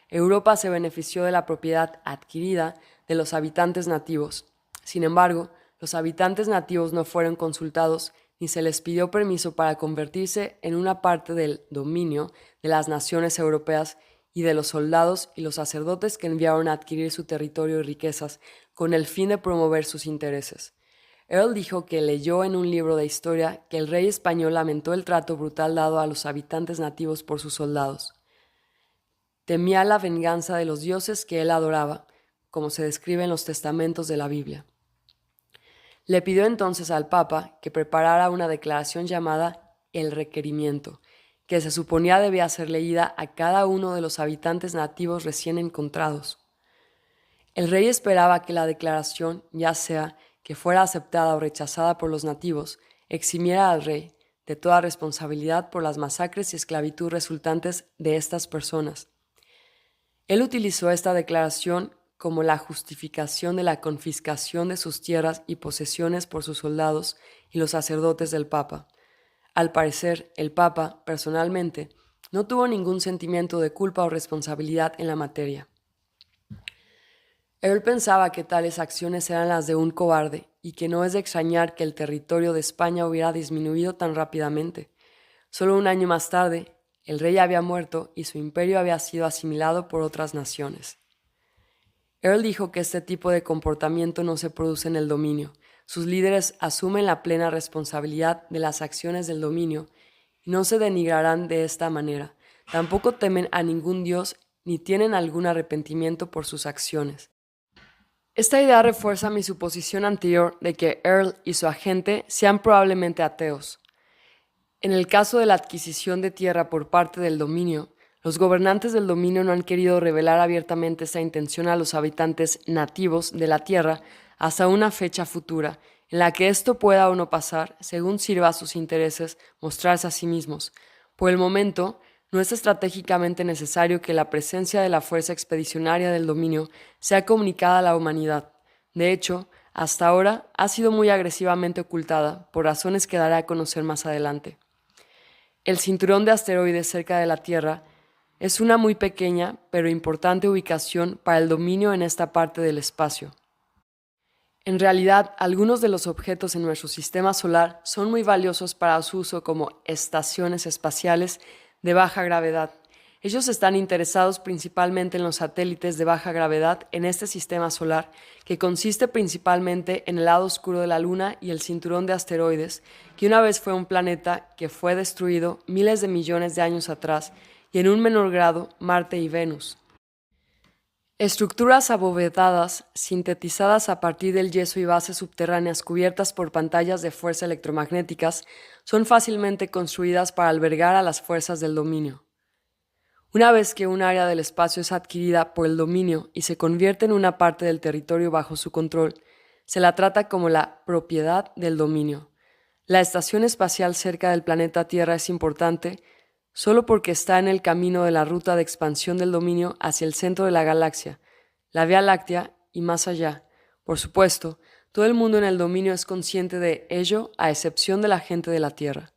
Europa se benefició de la propiedad adquirida de los habitantes nativos. Sin embargo, los habitantes nativos no fueron consultados ni se les pidió permiso para convertirse en una parte del dominio de las naciones europeas y de los soldados y los sacerdotes que enviaron a adquirir su territorio y riquezas con el fin de promover sus intereses. Earl dijo que leyó en un libro de historia que el rey español lamentó el trato brutal dado a los habitantes nativos por sus soldados. Temía la venganza de los dioses que él adoraba, como se describe en los testamentos de la Biblia. Le pidió entonces al Papa que preparara una declaración llamada El Requerimiento, que se suponía debía ser leída a cada uno de los habitantes nativos recién encontrados. El rey esperaba que la declaración, ya sea que fuera aceptada o rechazada por los nativos, eximiera al rey de toda responsabilidad por las masacres y esclavitud resultantes de estas personas. Él utilizó esta declaración como la justificación de la confiscación de sus tierras y posesiones por sus soldados y los sacerdotes del Papa. Al parecer, el Papa, personalmente, no tuvo ningún sentimiento de culpa o responsabilidad en la materia. Él pensaba que tales acciones eran las de un cobarde y que no es de extrañar que el territorio de España hubiera disminuido tan rápidamente. Solo un año más tarde, el rey había muerto y su imperio había sido asimilado por otras naciones. Earl dijo que este tipo de comportamiento no se produce en el dominio. Sus líderes asumen la plena responsabilidad de las acciones del dominio y no se denigrarán de esta manera. Tampoco temen a ningún dios ni tienen algún arrepentimiento por sus acciones. Esta idea refuerza mi suposición anterior de que Earl y su agente sean probablemente ateos. En el caso de la adquisición de tierra por parte del dominio, los gobernantes del dominio no han querido revelar abiertamente esa intención a los habitantes nativos de la tierra hasta una fecha futura, en la que esto pueda o no pasar, según sirva a sus intereses mostrarse a sí mismos. Por el momento, no es estratégicamente necesario que la presencia de la fuerza expedicionaria del dominio sea comunicada a la humanidad. De hecho, hasta ahora ha sido muy agresivamente ocultada, por razones que daré a conocer más adelante. El cinturón de asteroides cerca de la Tierra es una muy pequeña pero importante ubicación para el dominio en esta parte del espacio. En realidad, algunos de los objetos en nuestro sistema solar son muy valiosos para su uso como estaciones espaciales de baja gravedad. Ellos están interesados principalmente en los satélites de baja gravedad en este sistema solar, que consiste principalmente en el lado oscuro de la Luna y el cinturón de asteroides, que una vez fue un planeta que fue destruido miles de millones de años atrás, y en un menor grado Marte y Venus. Estructuras abovedadas, sintetizadas a partir del yeso y bases subterráneas cubiertas por pantallas de fuerza electromagnéticas, son fácilmente construidas para albergar a las fuerzas del dominio. Una vez que un área del espacio es adquirida por el dominio y se convierte en una parte del territorio bajo su control, se la trata como la propiedad del dominio. La estación espacial cerca del planeta Tierra es importante solo porque está en el camino de la ruta de expansión del dominio hacia el centro de la galaxia, la Vía Láctea y más allá. Por supuesto, todo el mundo en el dominio es consciente de ello, a excepción de la gente de la Tierra.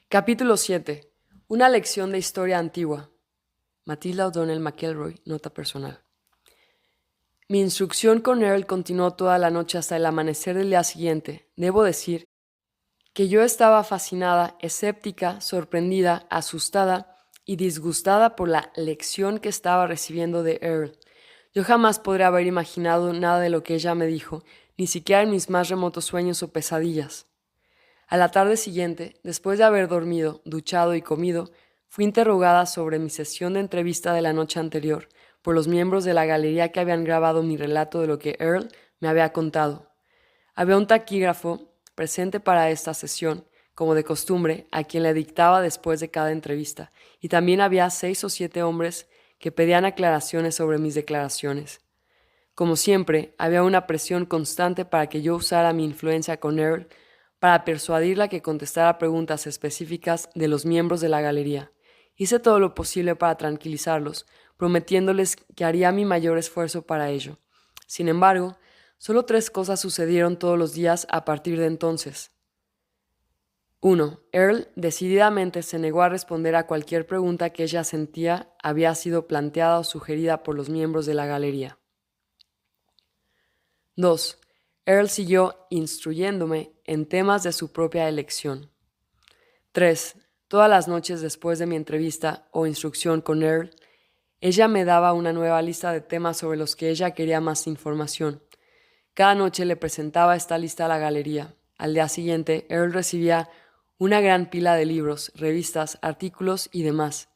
Capítulo 7. Una lección de historia antigua. Matilda O'Donnell McElroy, nota personal. Mi instrucción con Earl continuó toda la noche hasta el amanecer del día siguiente. Debo decir que yo estaba fascinada, escéptica, sorprendida, asustada y disgustada por la lección que estaba recibiendo de Earl. Yo jamás podría haber imaginado nada de lo que ella me dijo, ni siquiera en mis más remotos sueños o pesadillas. A la tarde siguiente, después de haber dormido, duchado y comido, fui interrogada sobre mi sesión de entrevista de la noche anterior por los miembros de la galería que habían grabado mi relato de lo que Earl me había contado. Había un taquígrafo presente para esta sesión, como de costumbre, a quien le dictaba después de cada entrevista, y también había 6 o 7 hombres que pedían aclaraciones sobre mis declaraciones. Como siempre, había una presión constante para que yo usara mi influencia con Earl para persuadirla que contestara preguntas específicas de los miembros de la galería. Hice todo lo posible para tranquilizarlos, prometiéndoles que haría mi mayor esfuerzo para ello. Sin embargo, solo 3 cosas sucedieron todos los días a partir de entonces. 1. Earl decididamente se negó a responder a cualquier pregunta que ella sentía había sido planteada o sugerida por los miembros de la galería. 2. Earl siguió instruyéndome en temas de su propia elección. 3. Todas las noches después de mi entrevista o instrucción con Earl, ella me daba una nueva lista de temas sobre los que ella quería más información. Cada noche le presentaba esta lista a la galería. Al día siguiente, Earl recibía una gran pila de libros, revistas, artículos y demás.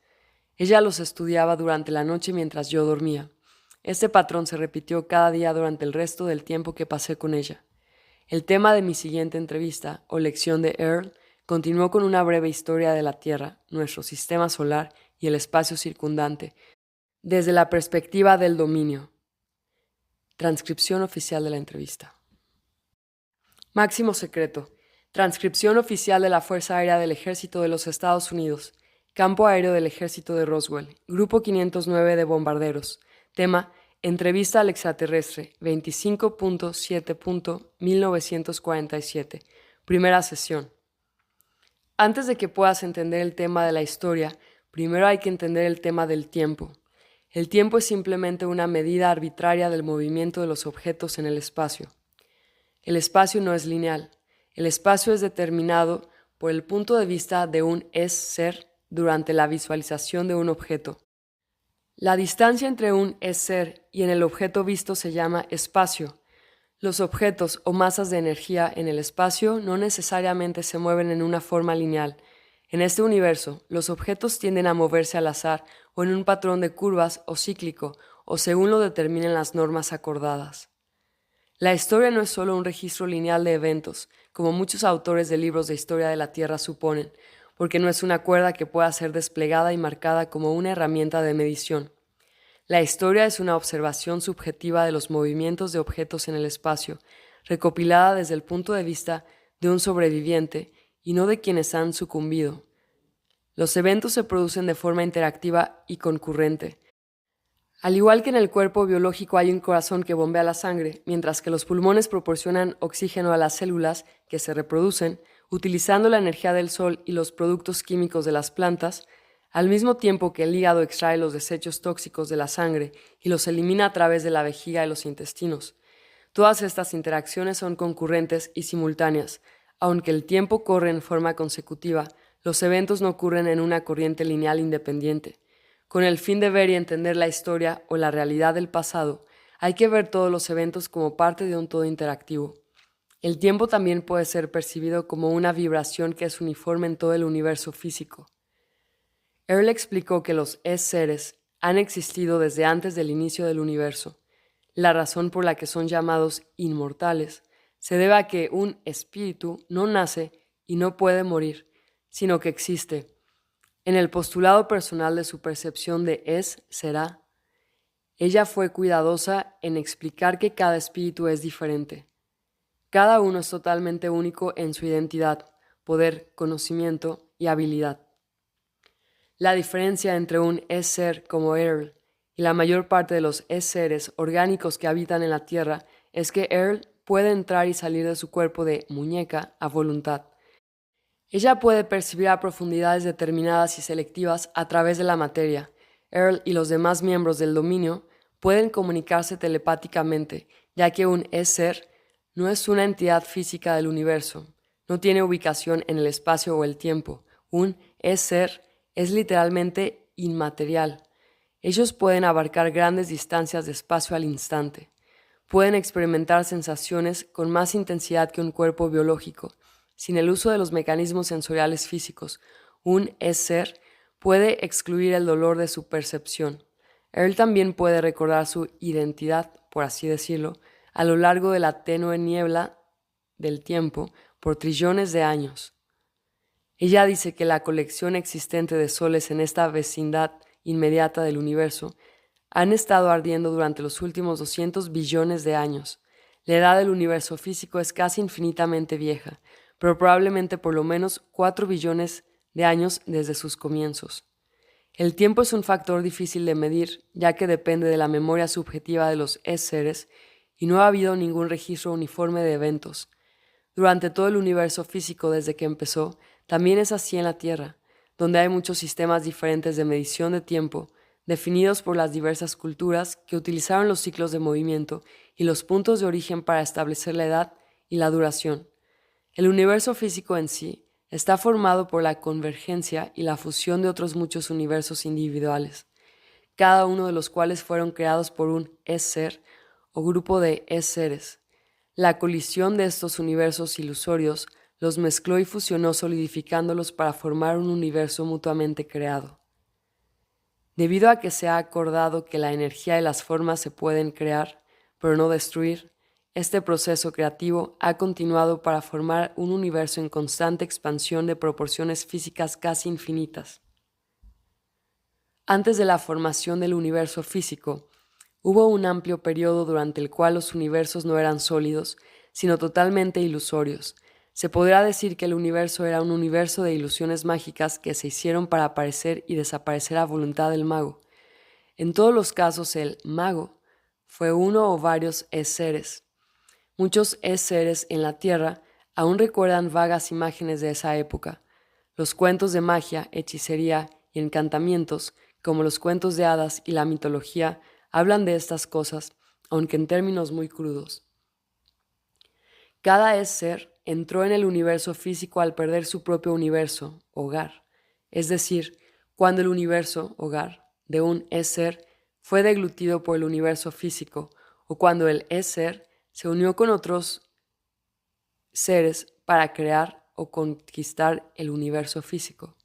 Ella los estudiaba durante la noche mientras yo dormía. Este patrón se repitió cada día durante el resto del tiempo que pasé con ella. El tema de mi siguiente entrevista, o lección de Earl, continuó con una breve historia de la Tierra, nuestro sistema solar y el espacio circundante, desde la perspectiva del dominio. Transcripción oficial de la entrevista. Máximo secreto. Transcripción oficial de la Fuerza Aérea del Ejército de los Estados Unidos. Campo Aéreo del Ejército de Roswell. Grupo 509 de bombarderos. Tema: Entrevista al extraterrestre. 25.7.1947. Primera sesión. Antes de que puedas entender el tema de la historia, primero hay que entender el tema del tiempo. El tiempo es simplemente una medida arbitraria del movimiento de los objetos en el espacio. El espacio no es lineal. El espacio es determinado por el punto de vista de un es-ser durante la visualización de un objeto. La distancia entre un es-ser y en el objeto visto se llama espacio. Los objetos o masas de energía en el espacio no necesariamente se mueven en una forma lineal. En este universo, los objetos tienden a moverse al azar o en un patrón de curvas o cíclico, o según lo determinen las normas acordadas. La historia no es solo un registro lineal de eventos, como muchos autores de libros de historia de la Tierra suponen, porque no es una cuerda que pueda ser desplegada y marcada como una herramienta de medición. La historia es una observación subjetiva de los movimientos de objetos en el espacio, recopilada desde el punto de vista de un sobreviviente y no de quienes han sucumbido. Los eventos se producen de forma interactiva y concurrente. Al igual que en el cuerpo biológico hay un corazón que bombea la sangre, mientras que los pulmones proporcionan oxígeno a las células que se reproducen, utilizando la energía del sol y los productos químicos de las plantas, al mismo tiempo que el hígado extrae los desechos tóxicos de la sangre y los elimina a través de la vejiga y los intestinos. Todas estas interacciones son concurrentes y simultáneas. Aunque el tiempo corre en forma consecutiva, los eventos no ocurren en una corriente lineal independiente. Con el fin de ver y entender la historia o la realidad del pasado, hay que ver todos los eventos como parte de un todo interactivo. El tiempo también puede ser percibido como una vibración que es uniforme en todo el universo físico. Earle explicó que los es-seres han existido desde antes del inicio del universo. La razón por la que son llamados inmortales se debe a que un espíritu no nace y no puede morir, sino que existe. En el postulado personal de su percepción de será, ella fue cuidadosa en explicar que cada espíritu es diferente. Cada uno es totalmente único en su identidad, poder, conocimiento y habilidad. La diferencia entre un es-ser como Earl y la mayor parte de los es-seres orgánicos que habitan en la Tierra es que Earl puede entrar y salir de su cuerpo de muñeca a voluntad. Ella puede percibir a profundidades determinadas y selectivas a través de la materia. Earl y los demás miembros del dominio pueden comunicarse telepáticamente, ya que un es-ser no es una entidad física del universo, no tiene ubicación en el espacio o el tiempo. Un es-ser es literalmente inmaterial. Ellos pueden abarcar grandes distancias de espacio al instante. Pueden experimentar sensaciones con más intensidad que un cuerpo biológico. Sin el uso de los mecanismos sensoriales físicos, un es-ser puede excluir el dolor de su percepción. Él también puede recordar su identidad, por así decirlo, a lo largo de la tenue niebla del tiempo por trillones de años. Ella dice que la colección existente de soles en esta vecindad inmediata del universo han estado ardiendo durante los últimos 200 billones de años. La edad del universo físico es casi infinitamente vieja, pero probablemente por lo menos 4 billones de años desde sus comienzos. El tiempo es un factor difícil de medir, ya que depende de la memoria subjetiva de los es-seres y no ha habido ningún registro uniforme de eventos. Durante todo el universo físico desde que empezó, también es así en la Tierra, donde hay muchos sistemas diferentes de medición de tiempo, definidos por las diversas culturas que utilizaron los ciclos de movimiento y los puntos de origen para establecer la edad y la duración. El universo físico en sí está formado por la convergencia y la fusión de otros muchos universos individuales, cada uno de los cuales fueron creados por un es-ser o grupo de es-seres. La colisión de estos universos ilusorios los mezcló y fusionó solidificándolos para formar un universo mutuamente creado. Debido a que se ha acordado que la energía y las formas se pueden crear, pero no destruir, este proceso creativo ha continuado para formar un universo en constante expansión de proporciones físicas casi infinitas. Antes de la formación del universo físico, hubo un amplio periodo durante el cual los universos no eran sólidos, sino totalmente ilusorios. Se podrá decir que el universo era un universo de ilusiones mágicas que se hicieron para aparecer y desaparecer a voluntad del mago. En todos los casos, el mago fue uno o varios es-seres. Muchos es-seres en la Tierra aún recuerdan vagas imágenes de esa época. Los cuentos de magia, hechicería y encantamientos, como los cuentos de hadas y la mitología, hablan de estas cosas, aunque en términos muy crudos. Cada es-ser entró en el universo físico al perder su propio universo, hogar. Es decir, cuando el universo, hogar, de un es-ser fue deglutido por el universo físico, o cuando el es-ser se unió con otros seres para crear o conquistar el universo físico.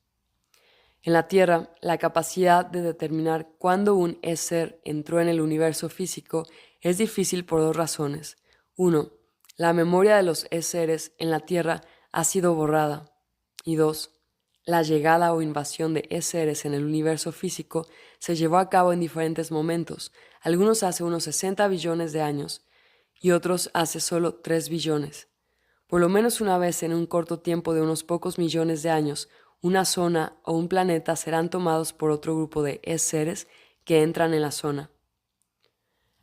En la Tierra, la capacidad de determinar cuándo un es-ser entró en el universo físico es difícil por dos razones. 1. La memoria de los es-seres en la Tierra ha sido borrada. Y 2. La llegada o invasión de es-seres en el universo físico se llevó a cabo en diferentes momentos, algunos hace unos 60 billones de años y otros hace solo 3 billones. Por lo menos una vez en un corto tiempo de unos pocos millones de años, una zona o un planeta serán tomados por otro grupo de es-seres que entran en la zona.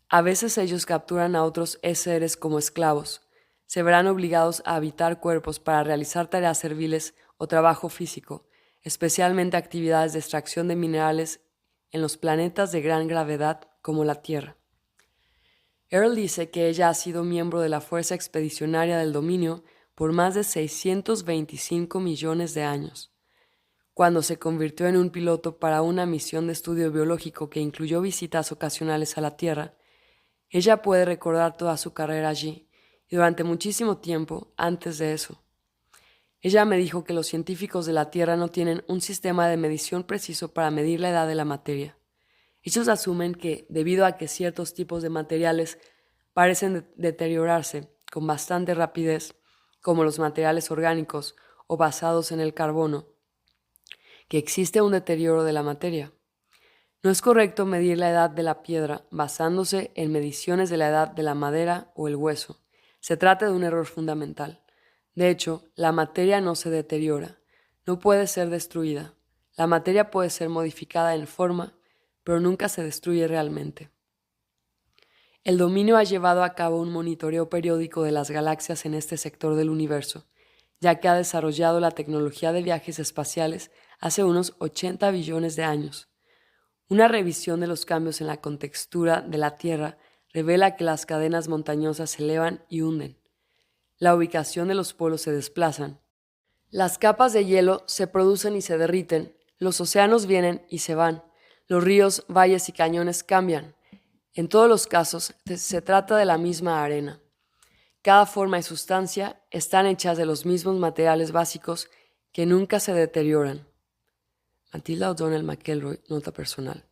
A veces ellos capturan a otros es-seres como esclavos. se verán obligados a habitar cuerpos para realizar tareas serviles o trabajo físico, especialmente actividades de extracción de minerales en los planetas de gran gravedad como la Tierra. Earl dice que ella ha sido miembro de la Fuerza Expedicionaria del Dominio por más de 625 millones de años. Cuando se convirtió en un piloto para una misión de estudio biológico que incluyó visitas ocasionales a la Tierra, ella puede recordar toda su carrera allí y durante muchísimo tiempo antes de eso. Ella me dijo que los científicos de la Tierra no tienen un sistema de medición preciso para medir la edad de la materia. Ellos asumen que, debido a que ciertos tipos de materiales parecen deteriorarse con bastante rapidez, como los materiales orgánicos o basados en el carbono, que existe un deterioro de la materia. No es correcto medir la edad de la piedra basándose en mediciones de la edad de la madera o el hueso. Se trata de un error fundamental. De hecho, la materia no se deteriora, no puede ser destruida. La materia puede ser modificada en forma, pero nunca se destruye realmente. El dominio ha llevado a cabo un monitoreo periódico de las galaxias en este sector del universo, ya que ha desarrollado la tecnología de viajes espaciales hace unos 80 billones de años. Una revisión de los cambios en la contextura de la Tierra revela que las cadenas montañosas se elevan y hunden. La ubicación de los polos se desplazan. Las capas de hielo se producen y se derriten, los océanos vienen y se van, los ríos, valles y cañones cambian. En todos los casos se trata de la misma arena. Cada forma y sustancia están hechas de los mismos materiales básicos que nunca se deterioran. Matilda O'Donnell McElroy, nota personal.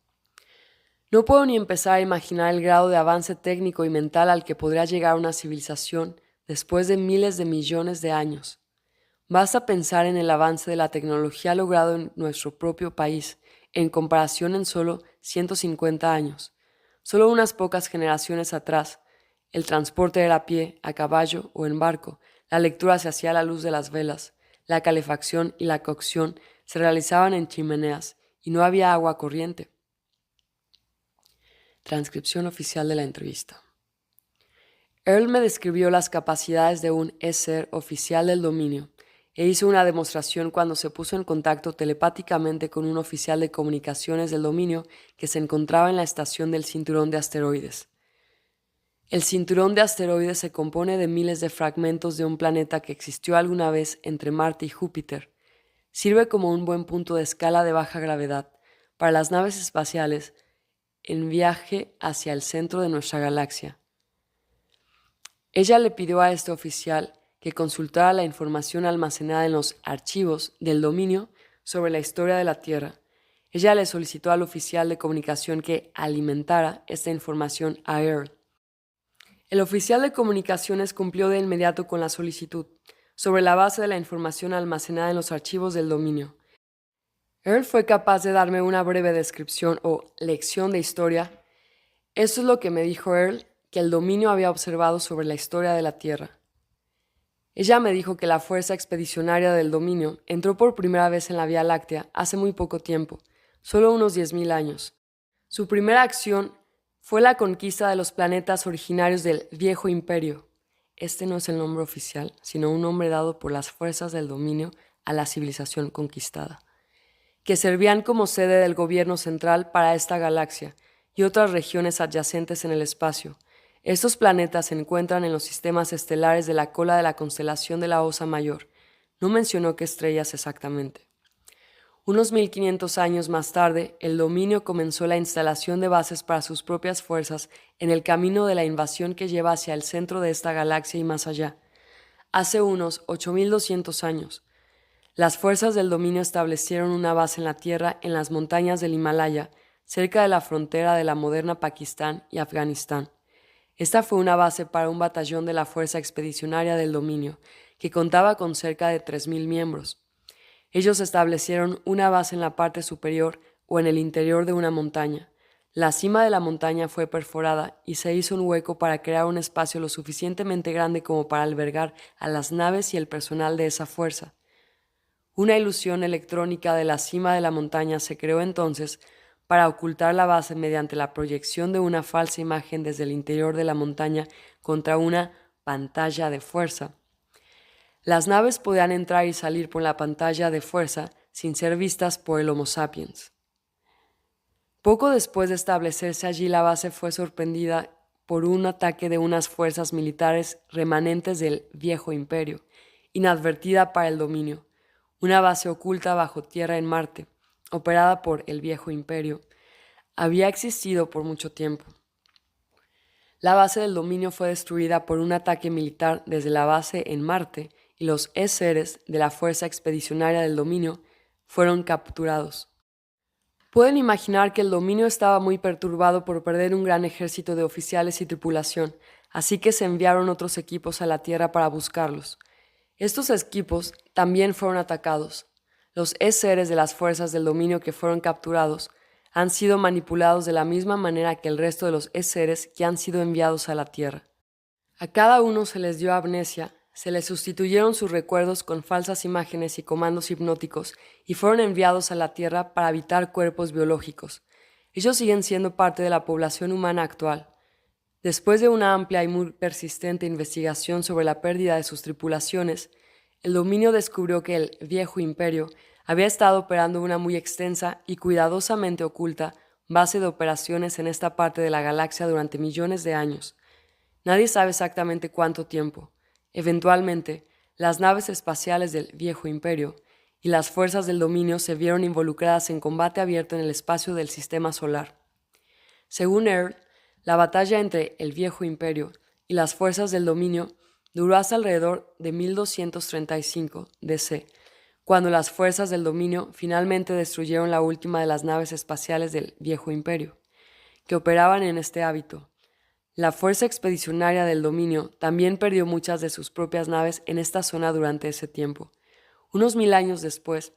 No puedo ni empezar a imaginar el grado de avance técnico y mental al que podría llegar una civilización después de miles de millones de años. Basta pensar en el avance de la tecnología logrado en nuestro propio país en comparación en solo 150 años. Solo unas pocas generaciones atrás, el transporte era a pie, a caballo o en barco, la lectura se hacía a la luz de las velas, la calefacción y la cocción se realizaban en chimeneas y no había agua corriente. Transcripción oficial de la entrevista. Earl me describió las capacidades de un ser oficial del dominio e hizo una demostración cuando se puso en contacto telepáticamente con un oficial de comunicaciones del dominio que se encontraba en la estación del cinturón de asteroides. El cinturón de asteroides se compone de miles de fragmentos de un planeta que existió alguna vez entre Marte y Júpiter. Sirve como un buen punto de escala de baja gravedad para las naves espaciales en viaje hacia el centro de nuestra galaxia. Ella le pidió a este oficial que consultara la información almacenada en los archivos del dominio sobre la historia de la Tierra. Ella le solicitó al oficial de comunicación que alimentara esta información a Earl. El oficial de comunicaciones cumplió de inmediato con la solicitud, sobre la base de la información almacenada en los archivos del dominio. Earl fue capaz de darme una breve descripción o lección de historia. Eso es lo que me dijo Earl que el dominio había observado sobre la historia de la Tierra. Ella me dijo que la fuerza expedicionaria del dominio entró por primera vez en la Vía Láctea hace muy poco tiempo, solo unos 10,000 años. Su primera acción fue la conquista de los planetas originarios del Viejo Imperio. Este no es el nombre oficial, sino un nombre dado por las fuerzas del dominio a la civilización conquistada, que servían como sede del gobierno central para esta galaxia y otras regiones adyacentes en el espacio. Estos planetas se encuentran en los sistemas estelares de la cola de la constelación de la Osa Mayor. No mencionó qué estrellas exactamente. Unos 1500 años más tarde, el dominio comenzó la instalación de bases para sus propias fuerzas en el camino de la invasión que lleva hacia el centro de esta galaxia y más allá. Hace unos 8200 años, las fuerzas del dominio establecieron una base en la Tierra en las montañas del Himalaya, cerca de la frontera de la moderna Pakistán y Afganistán. Esta fue una base para un batallón de la Fuerza Expedicionaria del Dominio, que contaba con cerca de 3000 miembros. Ellos establecieron una base en la parte superior o en el interior de una montaña. La cima de la montaña fue perforada y se hizo un hueco para crear un espacio lo suficientemente grande como para albergar a las naves y el personal de esa fuerza. Una ilusión electrónica de la cima de la montaña se creó entonces para ocultar la base mediante la proyección de una falsa imagen desde el interior de la montaña contra una pantalla de fuerza. Las naves podían entrar y salir por la pantalla de fuerza sin ser vistas por el Homo sapiens. Poco después de establecerse allí, la base fue sorprendida por un ataque de unas fuerzas militares remanentes del Viejo Imperio, inadvertida para el dominio, una base oculta bajo tierra en Marte, operada por el Viejo Imperio, había existido por mucho tiempo. La base del dominio fue destruida por un ataque militar desde la base en Marte y los seres de la Fuerza Expedicionaria del Dominio fueron capturados. Pueden imaginar que el dominio estaba muy perturbado por perder un gran ejército de oficiales y tripulación, así que se enviaron otros equipos a la Tierra para buscarlos. Estos equipos también fueron atacados. Los seres de las fuerzas del dominio que fueron capturados han sido manipulados de la misma manera que el resto de los seres que han sido enviados a la Tierra. A cada uno se les dio amnesia, se les sustituyeron sus recuerdos con falsas imágenes y comandos hipnóticos y fueron enviados a la Tierra para habitar cuerpos biológicos. Ellos siguen siendo parte de la población humana actual. Después de una amplia y muy persistente investigación sobre la pérdida de sus tripulaciones, el dominio descubrió que el Viejo Imperio había estado operando una muy extensa y cuidadosamente oculta base de operaciones en esta parte de la galaxia durante millones de años. Nadie sabe exactamente cuánto tiempo. Eventualmente, las naves espaciales del Viejo Imperio y las fuerzas del dominio se vieron involucradas en combate abierto en el espacio del sistema solar. Según Earle, la batalla entre el Viejo Imperio y las fuerzas del dominio duró hasta alrededor de 1235 DC, cuando las fuerzas del dominio finalmente destruyeron la última de las naves espaciales del Viejo Imperio, que operaban en este hábito. La Fuerza Expedicionaria del Dominio también perdió muchas de sus propias naves en esta zona durante ese tiempo. Unos 1000 años después,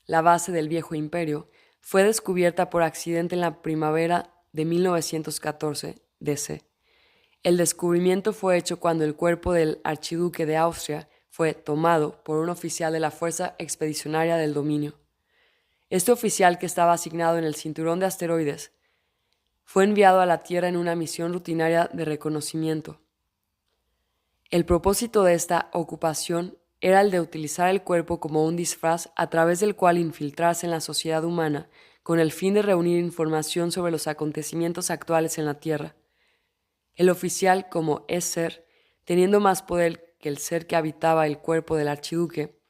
la base del Viejo Imperio fue descubierta por accidente en la primavera de 1914 DC. El descubrimiento fue hecho cuando el cuerpo del archiduque de Austria fue tomado por un oficial de la Fuerza Expedicionaria del Dominio. Este oficial, que estaba asignado en el cinturón de asteroides, fue enviado a la Tierra en una misión rutinaria de reconocimiento. El propósito de esta ocupación era el de utilizar el cuerpo como un disfraz a través del cual infiltrarse en la sociedad humana con el fin de reunir información sobre los acontecimientos actuales en la Tierra. El oficial, como ser, teniendo más poder que el ser que habitaba el cuerpo del archiduque,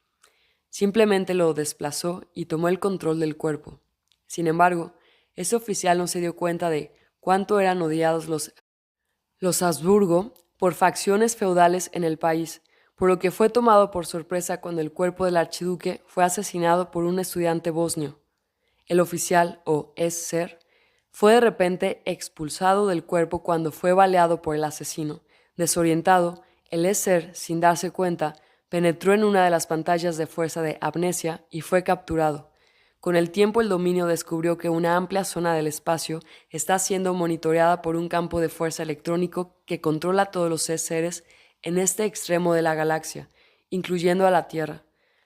simplemente lo desplazó y tomó el control del cuerpo. Sin embargo, ese oficial no se dio cuenta de cuánto eran odiados los Habsburgo por facciones feudales en el país, por lo que fue tomado por sorpresa cuando el cuerpo del archiduque fue asesinado por un estudiante bosnio. El oficial, o ser, fue de repente expulsado del cuerpo cuando fue baleado por el asesino. Desorientado, el ser, sin darse cuenta, penetró en una de las pantallas de fuerza de amnesia y fue capturado. Con el tiempo, el dominio descubrió que una amplia zona del espacio está siendo monitoreada por un campo de fuerza electrónico que controla todos los seres en este extremo de la galaxia, incluyendo a la Tierra.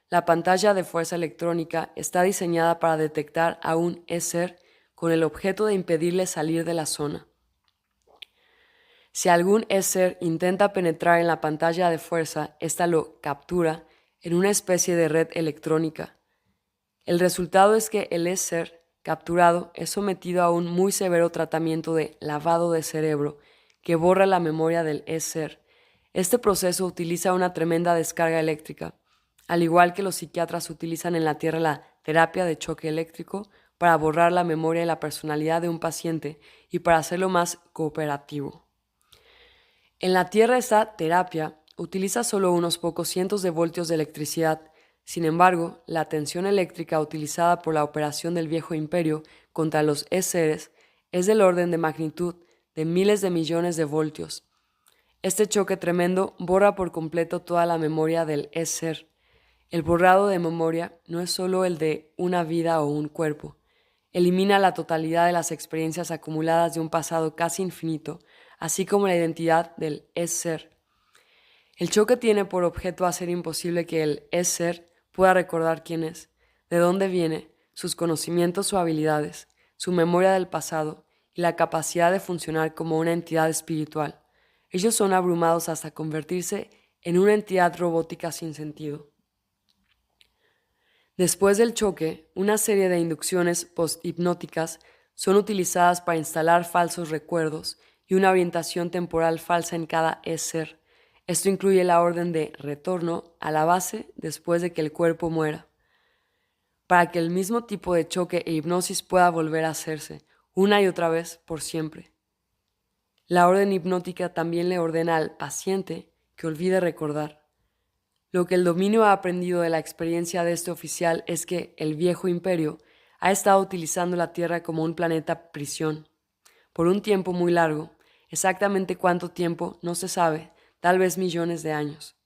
La pantalla de fuerza electrónica está diseñada para detectar a un ser con el objeto de impedirle salir de la zona. Si algún ser intenta penetrar en la pantalla de fuerza, ésta lo captura en una especie de red electrónica. El resultado es que el ser capturado es sometido a un muy severo tratamiento de lavado de cerebro que borra la memoria del ser. Este proceso utiliza una tremenda descarga eléctrica, al igual que los psiquiatras utilizan en la Tierra la terapia de choque eléctrico para borrar la memoria y la personalidad de un paciente y para hacerlo más cooperativo. En la Tierra, esta terapia utiliza solo unos pocos cientos de voltios de electricidad. Sin embargo, la tensión eléctrica utilizada por la operación del Viejo Imperio contra los seres es del orden de magnitud de miles de millones de voltios. Este choque tremendo borra por completo toda la memoria del ser. El borrado de memoria no es solo el de una vida o un cuerpo. Elimina la totalidad de las experiencias acumuladas de un pasado casi infinito, así como la identidad del ser. El choque tiene por objeto hacer imposible que el ser pueda recordar quién es, de dónde viene, sus conocimientos o habilidades, su memoria del pasado y la capacidad de funcionar como una entidad espiritual. Ellos son abrumados hasta convertirse en una entidad robótica sin sentido. Después del choque, una serie de inducciones post-hipnóticas son utilizadas para instalar falsos recuerdos y una orientación temporal falsa en cada ser. Esto incluye la orden de retorno a la base después de que el cuerpo muera, para que el mismo tipo de choque e hipnosis pueda volver a hacerse, una y otra vez, por siempre. La orden hipnótica también le ordena al paciente que olvide recordar. Lo que el dominio ha aprendido de la experiencia de este oficial es que el viejo imperio ha estado utilizando la Tierra como un planeta prisión. Por un tiempo muy largo, exactamente cuánto tiempo no se sabe, tal vez millones de años.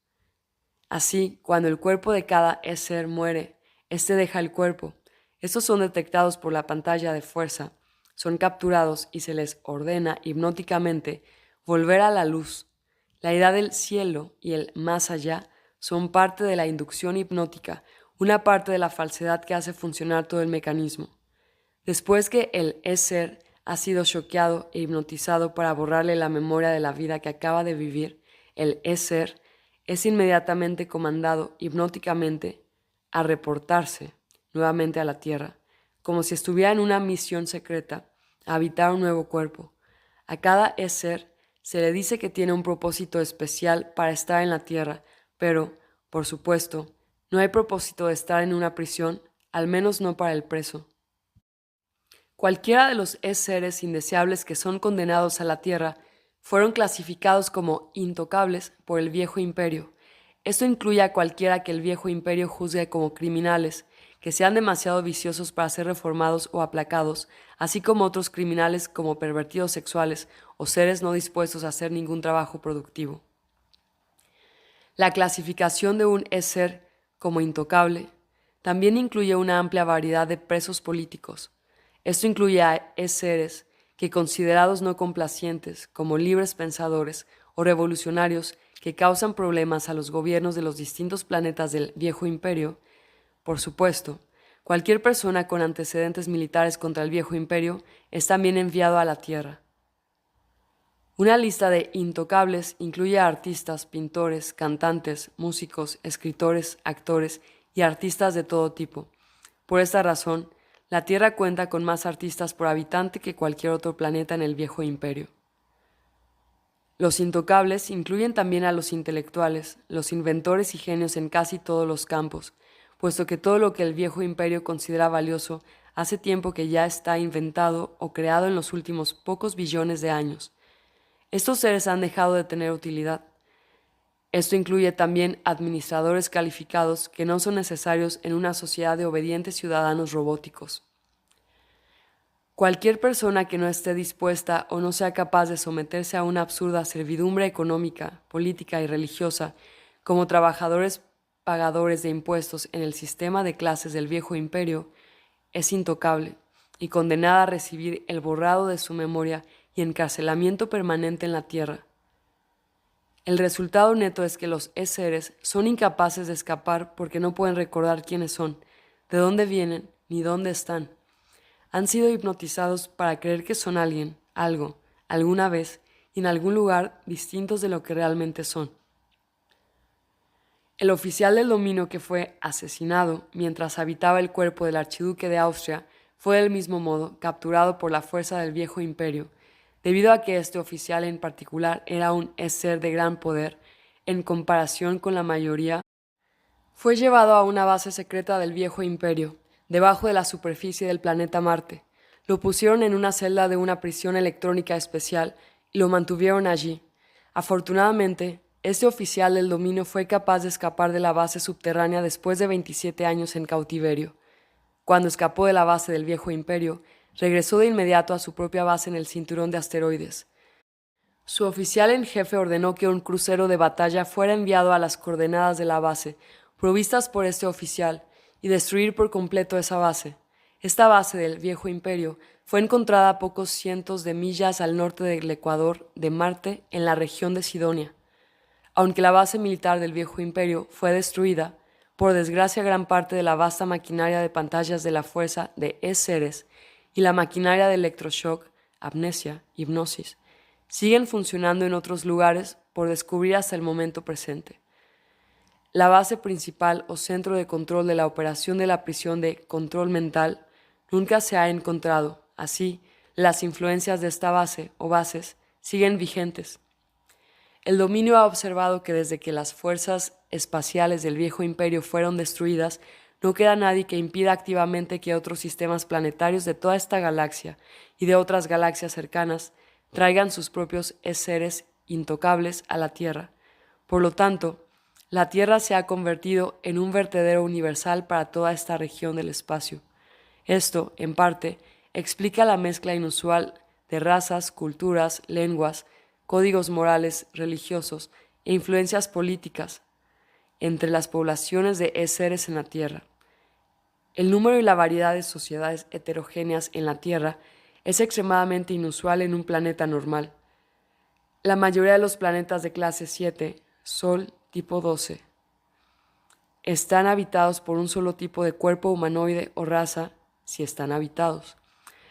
Así, cuando el cuerpo de cada ser muere, éste deja el cuerpo. Estos son detectados por la pantalla de fuerza, son capturados y se les ordena hipnóticamente volver a la luz. La idea del cielo y el más allá son parte de la inducción hipnótica, una parte de la falsedad que hace funcionar todo el mecanismo. Después que el ser ha sido choqueado e hipnotizado para borrarle la memoria de la vida que acaba de vivir, el ser es inmediatamente comandado hipnóticamente a reportarse nuevamente a la Tierra, como si estuviera en una misión secreta, a habitar un nuevo cuerpo. A cada ser se le dice que tiene un propósito especial para estar en la Tierra, pero, por supuesto, no hay propósito de estar en una prisión, al menos no para el preso. Cualquiera de los seres indeseables que son condenados a la Tierra fueron clasificados como intocables por el Viejo Imperio. Esto incluye a cualquiera que el Viejo Imperio juzgue como criminales, que sean demasiado viciosos para ser reformados o aplacados, así como otros criminales como pervertidos sexuales o seres no dispuestos a hacer ningún trabajo productivo. La clasificación de un ser como intocable también incluye una amplia variedad de presos políticos. Esto incluye a seres que, considerados no complacientes, como libres pensadores o revolucionarios que causan problemas a los gobiernos de los distintos planetas del Viejo Imperio. Por supuesto, cualquier persona con antecedentes militares contra el Viejo Imperio es también enviado a la Tierra. Una lista de intocables incluye a artistas, pintores, cantantes, músicos, escritores, actores y artistas de todo tipo. Por esta razón, la Tierra cuenta con más artistas por habitante que cualquier otro planeta en el Viejo Imperio. Los intocables incluyen también a los intelectuales, los inventores y genios en casi todos los campos, puesto que todo lo que el Viejo Imperio considera valioso hace tiempo que ya está inventado o creado en los últimos pocos billones de años. Estos seres han dejado de tener utilidad. Esto incluye también administradores calificados que no son necesarios en una sociedad de obedientes ciudadanos robóticos. Cualquier persona que no esté dispuesta o no sea capaz de someterse a una absurda servidumbre económica, política y religiosa como trabajadores pagadores de impuestos en el sistema de clases del Viejo Imperio es intocable y condenada a recibir el borrado de su memoria y encarcelamiento permanente en la Tierra. El resultado neto es que los seres son incapaces de escapar porque no pueden recordar quiénes son, de dónde vienen ni dónde están. Han sido hipnotizados para creer que son alguien, algo, alguna vez y en algún lugar distintos de lo que realmente son. El oficial del dominio que fue asesinado mientras habitaba el cuerpo del archiduque de Austria fue del mismo modo capturado por la fuerza del Viejo Imperio, debido a que este oficial en particular era un ser de gran poder en comparación con la mayoría. Fue llevado a una base secreta del Viejo Imperio, debajo de la superficie del planeta Marte. Lo pusieron en una celda de una prisión electrónica especial y lo mantuvieron allí. Afortunadamente, este oficial del dominio fue capaz de escapar de la base subterránea después de 27 años en cautiverio. Cuando escapó de la base del Viejo Imperio, regresó de inmediato a su propia base en el cinturón de asteroides. Su oficial en jefe ordenó que un crucero de batalla fuera enviado a las coordenadas de la base, provistas por este oficial, y destruir por completo esa base. Esta base del Viejo Imperio fue encontrada a pocos cientos de millas al norte del ecuador de Marte, en la región de Sidonia. Aunque la base militar del Viejo Imperio fue destruida, por desgracia gran parte de la vasta maquinaria de pantallas de la fuerza de seres y la maquinaria de electroshock, amnesia, hipnosis, siguen funcionando en otros lugares por descubrir hasta el momento presente. La base principal o centro de control de la operación de la prisión de control mental nunca se ha encontrado. Así, las influencias de esta base o bases siguen vigentes. El dominio ha observado que desde que las fuerzas espaciales del viejo imperio fueron destruidas, no queda nadie que impida activamente que otros sistemas planetarios de toda esta galaxia y de otras galaxias cercanas traigan sus propios seres intocables a la Tierra. Por lo tanto, la Tierra se ha convertido en un vertedero universal para toda esta región del espacio. Esto, en parte, explica la mezcla inusual de razas, culturas, lenguas, códigos morales, religiosos e influencias políticas entre las poblaciones de seres en la Tierra. El número y la variedad de sociedades heterogéneas en la Tierra es extremadamente inusual en un planeta normal. La mayoría de los planetas de clase 7, Sol tipo 12, están habitados por un solo tipo de cuerpo humanoide o raza, si están habitados.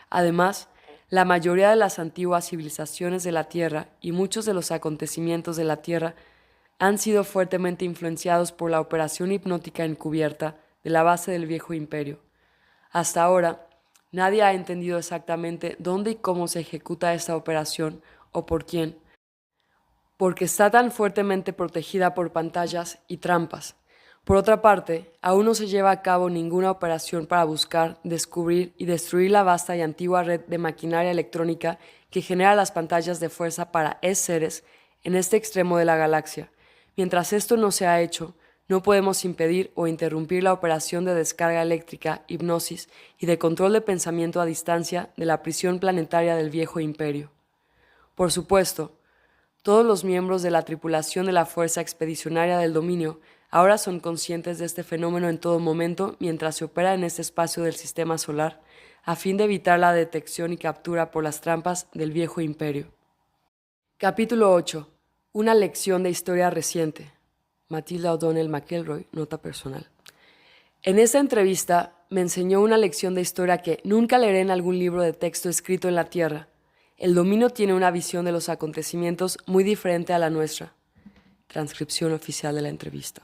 Además, la mayoría de las antiguas civilizaciones de la Tierra y muchos de los acontecimientos de la Tierra han sido fuertemente influenciados por la operación hipnótica encubierta de la base del viejo imperio. Hasta ahora, nadie ha entendido exactamente dónde y cómo se ejecuta esta operación o por quién, porque está tan fuertemente protegida por pantallas y trampas. Por otra parte, aún no se lleva a cabo ninguna operación para buscar, descubrir y destruir la vasta y antigua red de maquinaria electrónica que genera las pantallas de fuerza para seres en este extremo de la galaxia. Mientras esto no se ha hecho, no podemos impedir o interrumpir la operación de descarga eléctrica, hipnosis y de control de pensamiento a distancia de la prisión planetaria del viejo imperio. Por supuesto, todos los miembros de la tripulación de la Fuerza Expedicionaria del Dominio ahora son conscientes de este fenómeno en todo momento mientras se opera en este espacio del sistema solar, a fin de evitar la detección y captura por las trampas del viejo imperio. Capítulo 8. Una lección de historia reciente. Matilda O'Donnell McElroy, nota personal. En esta entrevista me enseñó una lección de historia que nunca leeré en algún libro de texto escrito en la Tierra. El dominio tiene una visión de los acontecimientos muy diferente a la nuestra. Transcripción oficial de la entrevista.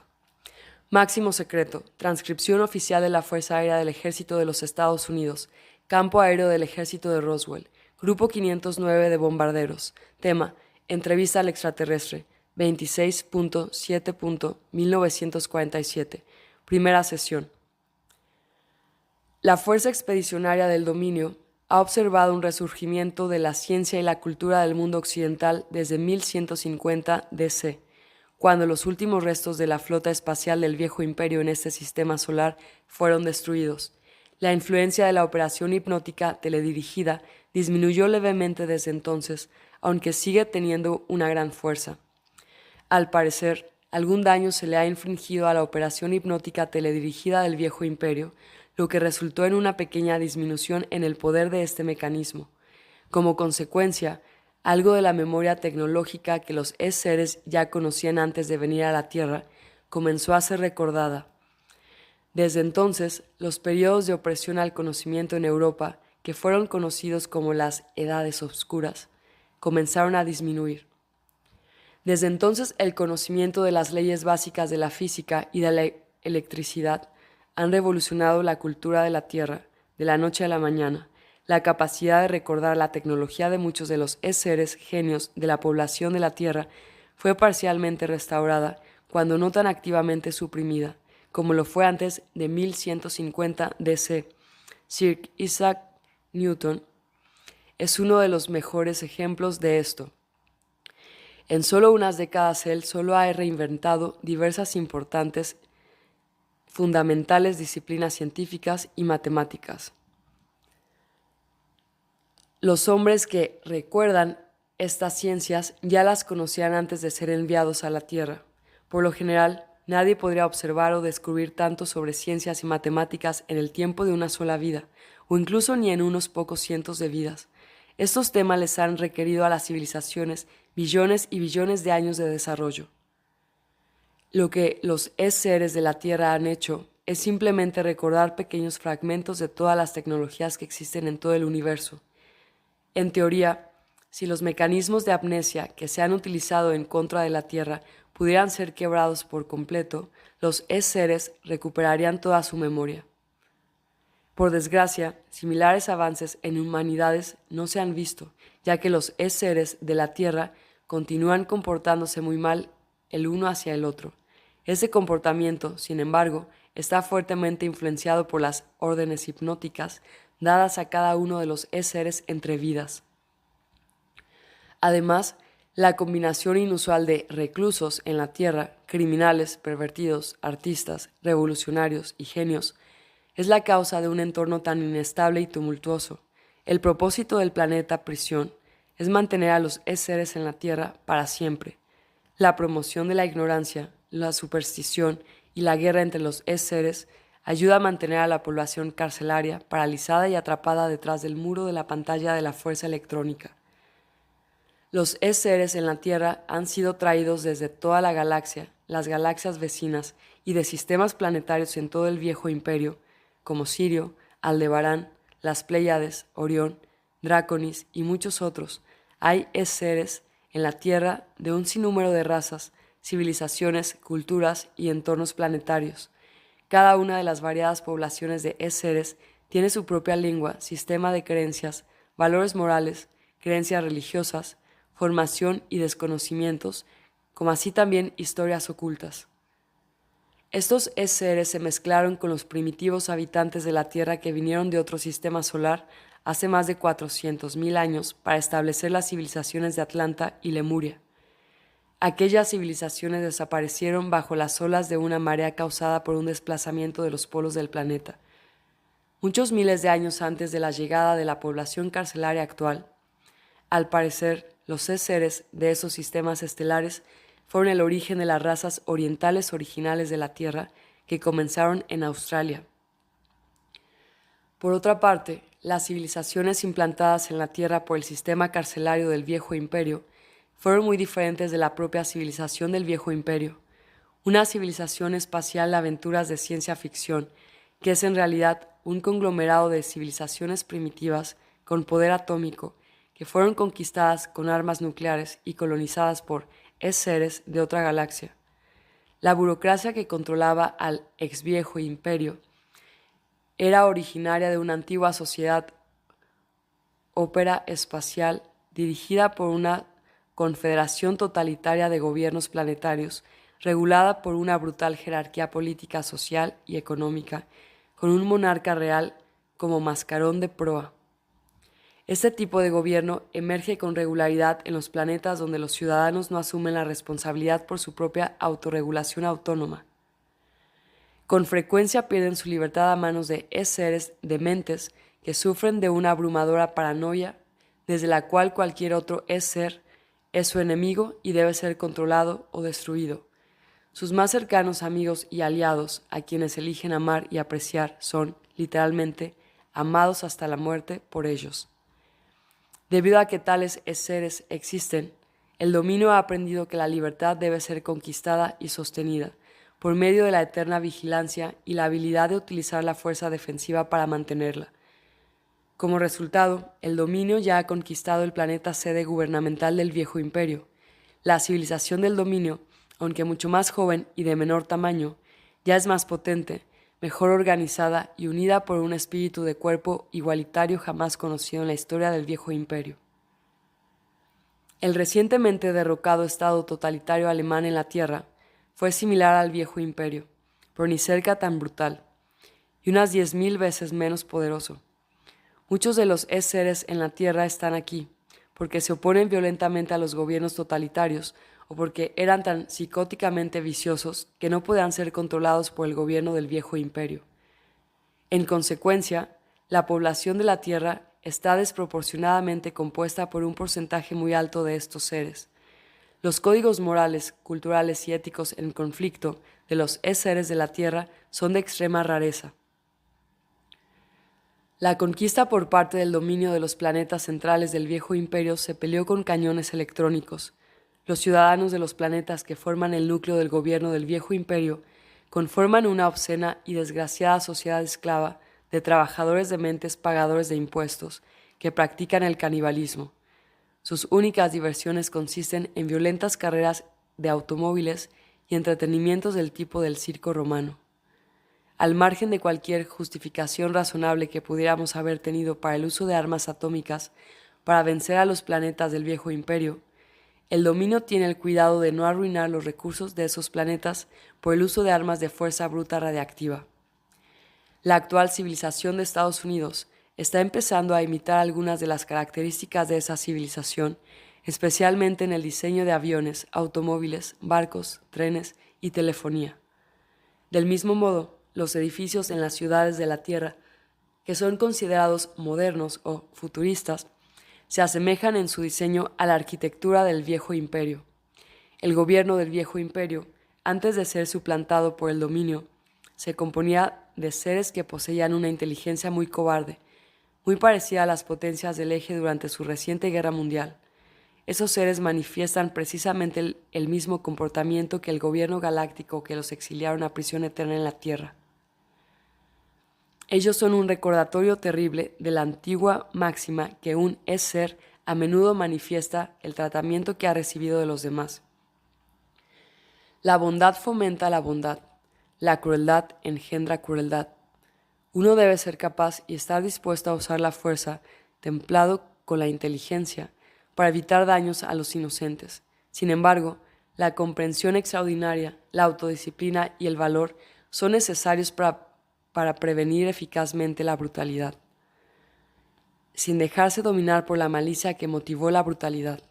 Máximo secreto. Transcripción oficial de la Fuerza Aérea del Ejército de los Estados Unidos. Campo Aéreo del Ejército de Roswell. Grupo 509 de bombarderos. Tema: Entrevista al extraterrestre. 26.7.1947. Primera sesión. La Fuerza Expedicionaria del Dominio ha observado un resurgimiento de la ciencia y la cultura del mundo occidental desde 1150 DC, cuando los últimos restos de la flota espacial del viejo imperio en este sistema solar fueron destruidos. La influencia de la operación hipnótica teledirigida disminuyó levemente desde entonces, aunque sigue teniendo una gran fuerza. Al parecer, algún daño se le ha infligido a la operación hipnótica teledirigida del viejo imperio, lo que resultó en una pequeña disminución en el poder de este mecanismo. Como consecuencia, algo de la memoria tecnológica que los seres ya conocían antes de venir a la Tierra comenzó a ser recordada. Desde entonces, los periodos de opresión al conocimiento en Europa, que fueron conocidos como las Edades Obscuras, comenzaron a disminuir. Desde entonces, el conocimiento de las leyes básicas de la física y de la electricidad han revolucionado la cultura de la Tierra de la noche a la mañana. La capacidad de recordar la tecnología de muchos de los seres genios de la población de la Tierra fue parcialmente restaurada, cuando no tan activamente suprimida, como lo fue antes de 1150 DC. Sir Isaac Newton es uno de los mejores ejemplos de esto. En solo unas décadas él solo ha reinventado diversas importantes, fundamentales disciplinas científicas y matemáticas. Los hombres que recuerdan estas ciencias ya las conocían antes de ser enviados a la Tierra. Por lo general, nadie podría observar o descubrir tanto sobre ciencias y matemáticas en el tiempo de una sola vida, o incluso ni en unos pocos cientos de vidas. Estos temas les han requerido a las civilizaciones billones y billones de años de desarrollo. Lo que los seres de la Tierra han hecho es simplemente recordar pequeños fragmentos de todas las tecnologías que existen en todo el universo. En teoría, si los mecanismos de amnesia que se han utilizado en contra de la Tierra pudieran ser quebrados por completo, los seres recuperarían toda su memoria. Por desgracia, similares avances en humanidades no se han visto, ya que los seres de la Tierra continúan comportándose muy mal el uno hacia el otro. Ese comportamiento, sin embargo, está fuertemente influenciado por las órdenes hipnóticas dadas a cada uno de los seres entre vidas. Además, la combinación inusual de reclusos en la Tierra, criminales, pervertidos, artistas, revolucionarios y genios, es la causa de un entorno tan inestable y tumultuoso. El propósito del planeta prisión es mantener a los seres en la Tierra para siempre. La promoción de la ignorancia, la superstición y la guerra entre los seres ayuda a mantener a la población carcelaria paralizada y atrapada detrás del muro de la pantalla de la fuerza electrónica. Los seres en la Tierra han sido traídos desde toda la galaxia, las galaxias vecinas y de sistemas planetarios en todo el viejo imperio, como Sirio, Aldebarán, las Pléyades, Orión, Draconis y muchos otros. Hay seres en la Tierra de un sinnúmero de razas, civilizaciones, culturas y entornos planetarios. Cada una de las variadas poblaciones de seres tiene su propia lengua, sistema de creencias, valores morales, creencias religiosas, formación y desconocimientos, como así también historias ocultas. Estos seres se mezclaron con los primitivos habitantes de la Tierra que vinieron de otro sistema solar hace más de 400.000 años para establecer las civilizaciones de Atlanta y Lemuria. Aquellas civilizaciones desaparecieron bajo las olas de una marea causada por un desplazamiento de los polos del planeta. Muchos miles de años antes de la llegada de la población carcelaria actual, al parecer, los seres de esos sistemas estelares fueron el origen de las razas orientales originales de la Tierra que comenzaron en Australia. Por otra parte, las civilizaciones implantadas en la Tierra por el sistema carcelario del Viejo Imperio fueron muy diferentes de la propia civilización del Viejo Imperio, una civilización espacial de aventuras de ciencia ficción, que es en realidad un conglomerado de civilizaciones primitivas con poder atómico que fueron conquistadas con armas nucleares y colonizadas por seres de otra galaxia. La burocracia que controlaba al ex viejo imperio era originaria de una antigua sociedad ópera espacial dirigida por una confederación totalitaria de gobiernos planetarios, regulada por una brutal jerarquía política, social y económica, con un monarca real como mascarón de proa. Este tipo de gobierno emerge con regularidad en los planetas donde los ciudadanos no asumen la responsabilidad por su propia autorregulación autónoma. Con frecuencia pierden su libertad a manos de seres dementes que sufren de una abrumadora paranoia, desde la cual cualquier otro ser es su enemigo y debe ser controlado o destruido. Sus más cercanos amigos y aliados, a quienes eligen amar y apreciar, son, literalmente, amados hasta la muerte por ellos. Debido a que tales seres existen, el dominio ha aprendido que la libertad debe ser conquistada y sostenida por medio de la eterna vigilancia y la habilidad de utilizar la fuerza defensiva para mantenerla. Como resultado, el dominio ya ha conquistado el planeta sede gubernamental del Viejo Imperio. La civilización del dominio, aunque mucho más joven y de menor tamaño, ya es más potente, mejor organizada y unida por un espíritu de cuerpo igualitario jamás conocido en la historia del Viejo Imperio. El recientemente derrocado Estado totalitario alemán en la Tierra fue similar al Viejo Imperio, pero ni cerca tan brutal, y unas 10.000 veces menos poderoso. Muchos de los seres en la Tierra están aquí, porque se oponen violentamente a los gobiernos totalitarios o porque eran tan psicóticamente viciosos que no podían ser controlados por el gobierno del Viejo Imperio. En consecuencia, la población de la Tierra está desproporcionadamente compuesta por un porcentaje muy alto de estos seres. Los códigos morales, culturales y éticos en conflicto de los seres de la Tierra son de extrema rareza. La conquista por parte del dominio de los planetas centrales del Viejo Imperio se peleó con cañones electrónicos. Los ciudadanos de los planetas que forman el núcleo del gobierno del Viejo Imperio conforman una obscena y desgraciada sociedad esclava de trabajadores dementes pagadores de impuestos que practican el canibalismo. Sus únicas diversiones consisten en violentas carreras de automóviles y entretenimientos del tipo del circo romano. Al margen de cualquier justificación razonable que pudiéramos haber tenido para el uso de armas atómicas para vencer a los planetas del viejo imperio, el dominio tiene el cuidado de no arruinar los recursos de esos planetas por el uso de armas de fuerza bruta radiactiva. La actual civilización de Estados Unidos está empezando a imitar algunas de las características de esa civilización, especialmente en el diseño de aviones, automóviles, barcos, trenes y telefonía. Del mismo modo, los edificios en las ciudades de la Tierra, que son considerados modernos o futuristas, se asemejan en su diseño a la arquitectura del viejo imperio. El gobierno del viejo imperio, antes de ser suplantado por el dominio, se componía de seres que poseían una inteligencia muy cobarde, muy parecida a las potencias del Eje durante su reciente guerra mundial. Esos seres manifiestan precisamente el mismo comportamiento que el gobierno galáctico que los exiliaron a prisión eterna en la Tierra. Ellos son un recordatorio terrible de la antigua máxima que un es-ser a menudo manifiesta el tratamiento que ha recibido de los demás. La bondad fomenta la bondad, la crueldad engendra crueldad. Uno debe ser capaz y estar dispuesto a usar la fuerza, templado con la inteligencia, para evitar daños a los inocentes. Sin embargo, la comprensión extraordinaria, la autodisciplina y el valor son necesarios para prevenir eficazmente la brutalidad, sin dejarse dominar por la malicia que motivó la brutalidad.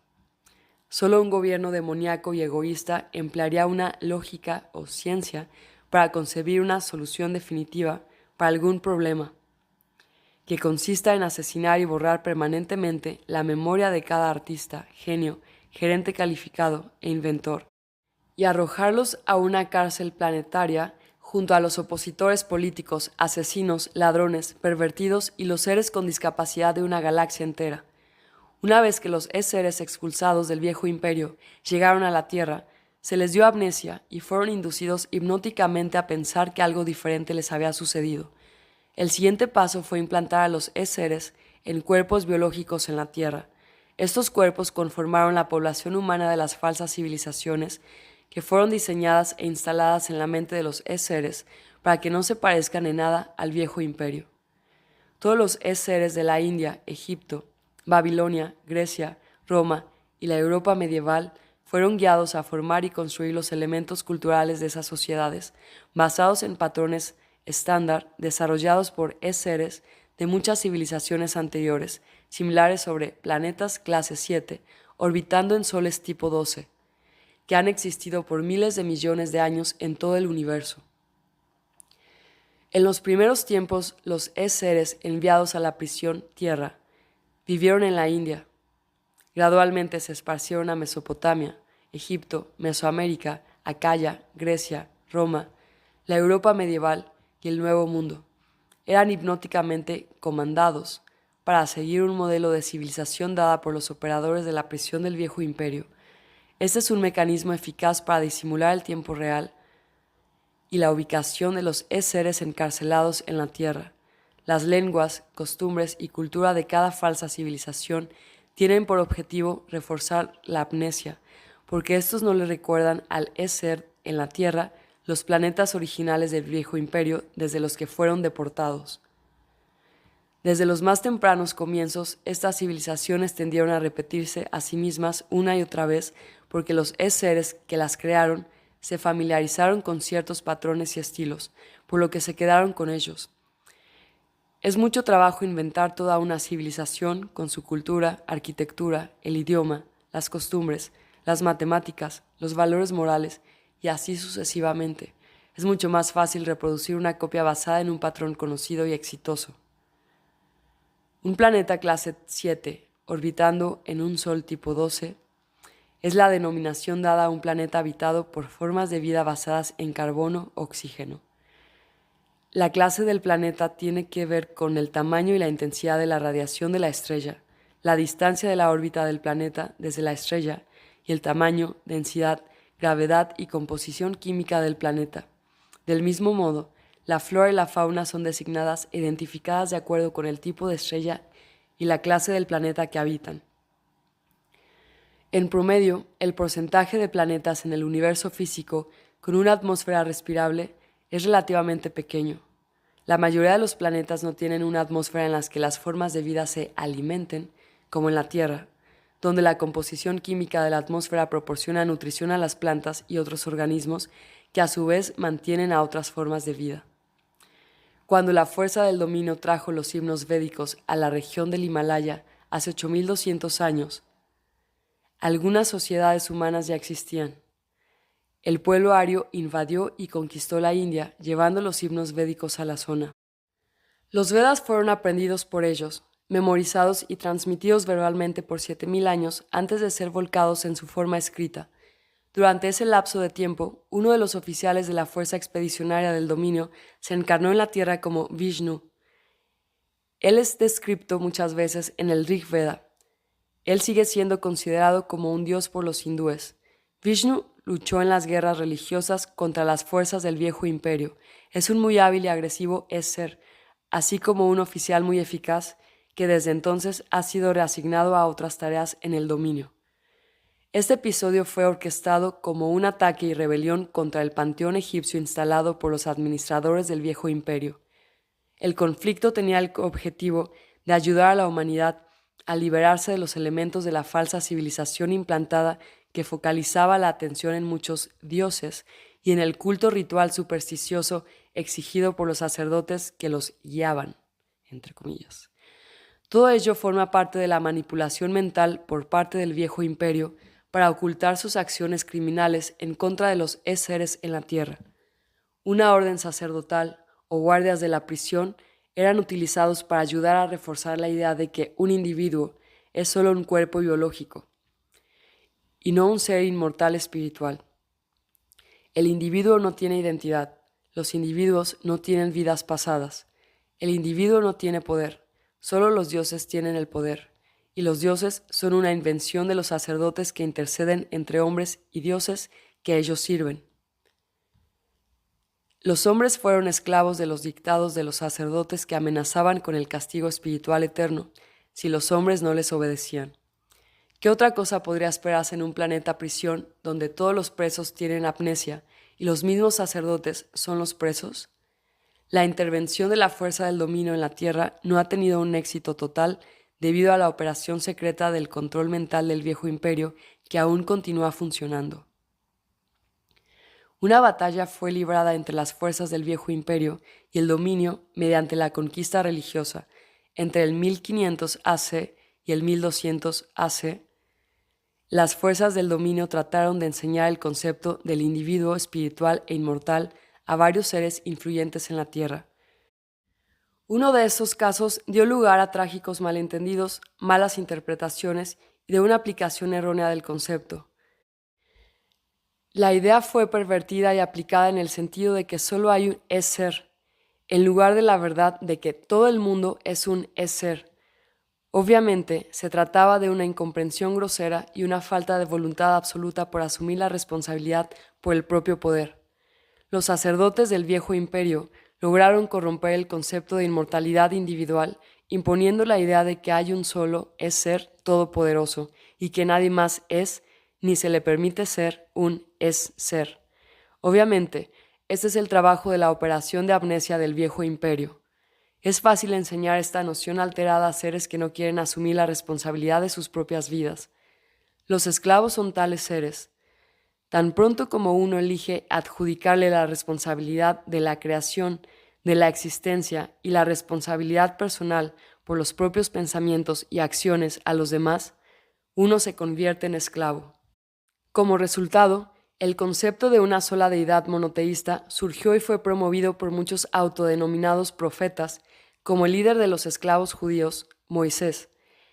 Solo un gobierno demoníaco y egoísta emplearía una lógica o ciencia para concebir una solución definitiva para algún problema, que consista en asesinar y borrar permanentemente la memoria de cada artista, genio, gerente calificado e inventor, y arrojarlos a una cárcel planetaria junto a los opositores políticos, asesinos, ladrones, pervertidos y los seres con discapacidad de una galaxia entera. Una vez que los seres expulsados del viejo imperio llegaron a la Tierra, se les dio amnesia y fueron inducidos hipnóticamente a pensar que algo diferente les había sucedido. El siguiente paso fue implantar a los seres en cuerpos biológicos en la Tierra. Estos cuerpos conformaron la población humana de las falsas civilizaciones que fueron diseñadas e instaladas en la mente de los seres para que no se parezcan en nada al viejo imperio. Todos los seres de la India, Egipto, Babilonia, Grecia, Roma y la Europa medieval fueron guiados a formar y construir los elementos culturales de esas sociedades, basados en patrones estándar desarrollados por seres de muchas civilizaciones anteriores, similares sobre planetas clase 7, orbitando en soles tipo 12, que han existido por miles de millones de años en todo el universo. En los primeros tiempos, los seres enviados a la prisión Tierra vivieron en la India. Gradualmente se esparcieron a Mesopotamia, Egipto, Mesoamérica, Acaya, Grecia, Roma, la Europa medieval y el Nuevo Mundo. Eran hipnóticamente comandados para seguir un modelo de civilización dada por los operadores de la prisión del viejo imperio. Este es un mecanismo eficaz para disimular el tiempo real y la ubicación de los seres encarcelados en la Tierra. Las lenguas, costumbres y cultura de cada falsa civilización tienen por objetivo reforzar la amnesia, porque estos no le recuerdan al ser en la Tierra los planetas originales del viejo imperio desde los que fueron deportados. Desde los más tempranos comienzos, estas civilizaciones tendieron a repetirse a sí mismas una y otra vez porque los seres que las crearon se familiarizaron con ciertos patrones y estilos, por lo que se quedaron con ellos. Es mucho trabajo inventar toda una civilización con su cultura, arquitectura, el idioma, las costumbres, las matemáticas, los valores morales y así sucesivamente. Es mucho más fácil reproducir una copia basada en un patrón conocido y exitoso. Un planeta clase 7 orbitando en un sol tipo 12 es la denominación dada a un planeta habitado por formas de vida basadas en carbono o oxígeno. La clase del planeta tiene que ver con el tamaño y la intensidad de la radiación de la estrella, la distancia de la órbita del planeta desde la estrella y el tamaño, densidad, gravedad y composición química del planeta. Del mismo modo, la flora y la fauna son designadas e identificadas de acuerdo con el tipo de estrella y la clase del planeta que habitan. En promedio, el porcentaje de planetas en el universo físico con una atmósfera respirable es relativamente pequeño. La mayoría de los planetas no tienen una atmósfera en la que las formas de vida se alimenten, como en la Tierra, donde la composición química de la atmósfera proporciona nutrición a las plantas y otros organismos que a su vez mantienen a otras formas de vida. Cuando la fuerza del dominio trajo los himnos védicos a la región del Himalaya hace 8200 años, algunas sociedades humanas ya existían. El pueblo ario invadió y conquistó la India, llevando los himnos védicos a la zona. Los Vedas fueron aprendidos por ellos, memorizados y transmitidos verbalmente por 7000 años antes de ser volcados en su forma escrita. Durante ese lapso de tiempo, uno de los oficiales de la fuerza expedicionaria del dominio se encarnó en la tierra como Vishnu. Él es descrito muchas veces en el Rig Veda. Él sigue siendo considerado como un dios por los hindúes. Vishnu luchó en las guerras religiosas contra las fuerzas del viejo imperio. Es un muy hábil y agresivo ser, así como un oficial muy eficaz que desde entonces ha sido reasignado a otras tareas en el dominio. Este episodio fue orquestado como un ataque y rebelión contra el panteón egipcio instalado por los administradores del viejo imperio. El conflicto tenía el objetivo de ayudar a la humanidad a liberarse de los elementos de la falsa civilización implantada que focalizaba la atención en muchos dioses y en el culto ritual supersticioso exigido por los sacerdotes que los guiaban, entre comillas. Todo ello forma parte de la manipulación mental por parte del viejo imperio para ocultar sus acciones criminales en contra de los seres en la tierra. Una orden sacerdotal o guardias de la prisión eran utilizados para ayudar a reforzar la idea de que un individuo es solo un cuerpo biológico y no un ser inmortal espiritual. El individuo no tiene identidad, los individuos no tienen vidas pasadas, el individuo no tiene poder, solo los dioses tienen el poder, y los dioses son una invención de los sacerdotes que interceden entre hombres y dioses que ellos sirven. Los hombres fueron esclavos de los dictados de los sacerdotes que amenazaban con el castigo espiritual eterno si los hombres no les obedecían. ¿Qué otra cosa podría esperarse en un planeta prisión donde todos los presos tienen amnesia y los mismos sacerdotes son los presos? La intervención de la fuerza del dominio en la Tierra no ha tenido un éxito total debido a la operación secreta del control mental del viejo imperio que aún continúa funcionando. Una batalla fue librada entre las fuerzas del viejo imperio y el dominio mediante la conquista religiosa entre el 1500 AC y el 1200 AC. Las fuerzas del dominio trataron de enseñar el concepto del individuo espiritual e inmortal a varios seres influyentes en la Tierra. Uno de esos casos dio lugar a trágicos malentendidos, malas interpretaciones y de una aplicación errónea del concepto. La idea fue pervertida y aplicada en el sentido de que solo hay un ser, en lugar de la verdad de que todo el mundo es un ser. Obviamente, se trataba de una incomprensión grosera y una falta de voluntad absoluta por asumir la responsabilidad por el propio poder. Los sacerdotes del viejo imperio lograron corromper el concepto de inmortalidad individual, imponiendo la idea de que hay un solo ser todopoderoso y que nadie más es, ni se le permite ser un ser. Obviamente, este es el trabajo de la operación de amnesia del viejo imperio. Es fácil enseñar esta noción alterada a seres que no quieren asumir la responsabilidad de sus propias vidas. Los esclavos son tales seres. Tan pronto como uno elige adjudicarle la responsabilidad de la creación, de la existencia y la responsabilidad personal por los propios pensamientos y acciones a los demás, uno se convierte en esclavo. Como resultado, el concepto de una sola deidad monoteísta surgió y fue promovido por muchos autodenominados profetas, como el líder de los esclavos judíos, Moisés,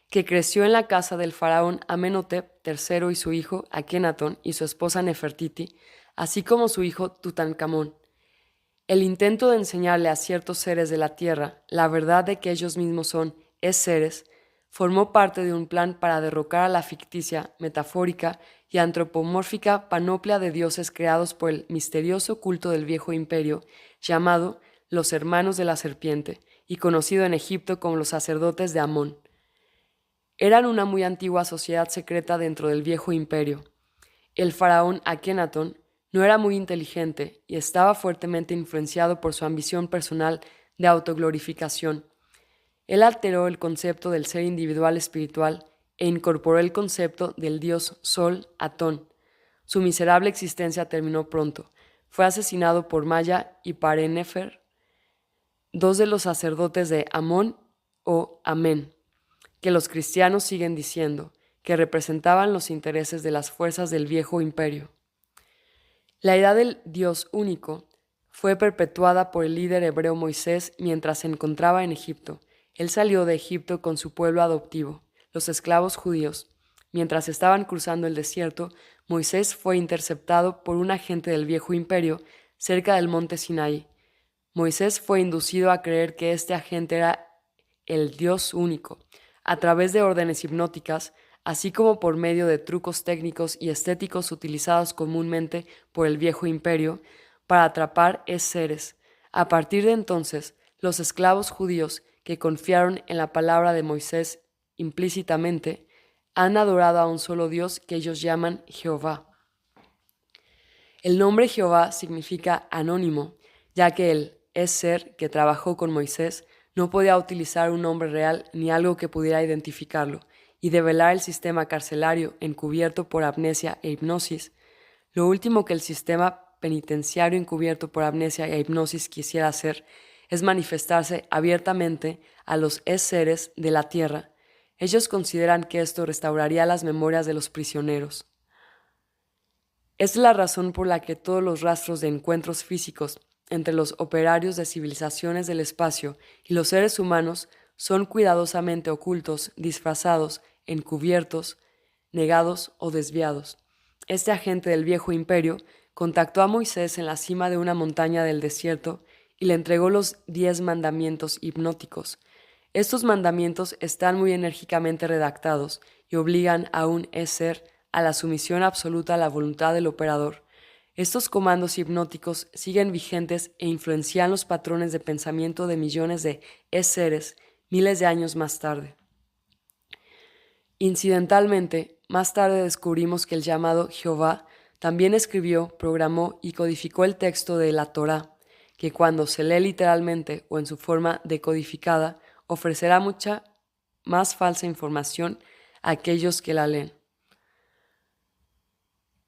que creció en la casa del faraón Amenhotep III y su hijo Akenatón y su esposa Nefertiti, así como su hijo Tutankamón. El intento de enseñarle a ciertos seres de la tierra la verdad de que ellos mismos son seres formó parte de un plan para derrocar a la ficticia, metafórica y antropomórfica panoplia de dioses creados por el misterioso culto del viejo imperio llamado los hermanos de la serpiente y conocido en Egipto como los sacerdotes de Amón. Eran una muy antigua sociedad secreta dentro del viejo imperio. El faraón Akenatón no era muy inteligente y estaba fuertemente influenciado por su ambición personal de autoglorificación. Él alteró el concepto del ser individual espiritual e incorporó el concepto del dios Sol, Atón. Su miserable existencia terminó pronto. Fue asesinado por Maya y Parenefer, dos de los sacerdotes de Amón o Amén, que los cristianos siguen diciendo, que representaban los intereses de las fuerzas del viejo imperio. La idea del Dios único fue perpetuada por el líder hebreo Moisés mientras se encontraba en Egipto. Él salió de Egipto con su pueblo adoptivo, los esclavos judíos. Mientras estaban cruzando el desierto, Moisés fue interceptado por un agente del viejo imperio cerca del monte Sinaí. Moisés fue inducido a creer que este agente era el Dios único, a través de órdenes hipnóticas, así como por medio de trucos técnicos y estéticos utilizados comúnmente por el viejo imperio para atrapar seres. A partir de entonces, los esclavos judíos que confiaron en la palabra de Moisés implícitamente han adorado a un solo Dios que ellos llaman Jehová. El nombre Jehová significa anónimo, ya que el ser que trabajó con Moisés no podía utilizar un nombre real ni algo que pudiera identificarlo, y develar el sistema carcelario encubierto por amnesia e hipnosis. Lo último que el sistema penitenciario encubierto por amnesia e hipnosis quisiera hacer es manifestarse abiertamente a los seres de la tierra. Ellos consideran que esto restauraría las memorias de los prisioneros. Es la razón por la que todos los rastros de encuentros físicos entre los operarios de civilizaciones del espacio y los seres humanos son cuidadosamente ocultos, disfrazados, encubiertos, negados o desviados. Este agente del viejo imperio contactó a Moisés en la cima de una montaña del desierto y le entregó los 10 mandamientos hipnóticos. Estos mandamientos están muy enérgicamente redactados y obligan a un ser a la sumisión absoluta a la voluntad del operador. Estos comandos hipnóticos siguen vigentes e influencian los patrones de pensamiento de millones de seres miles de años más tarde. Incidentalmente, más tarde descubrimos que el llamado Jehová también escribió, programó y codificó el texto de la Torá, que cuando se lee literalmente o en su forma decodificada, ofrecerá mucha más falsa información a aquellos que la leen.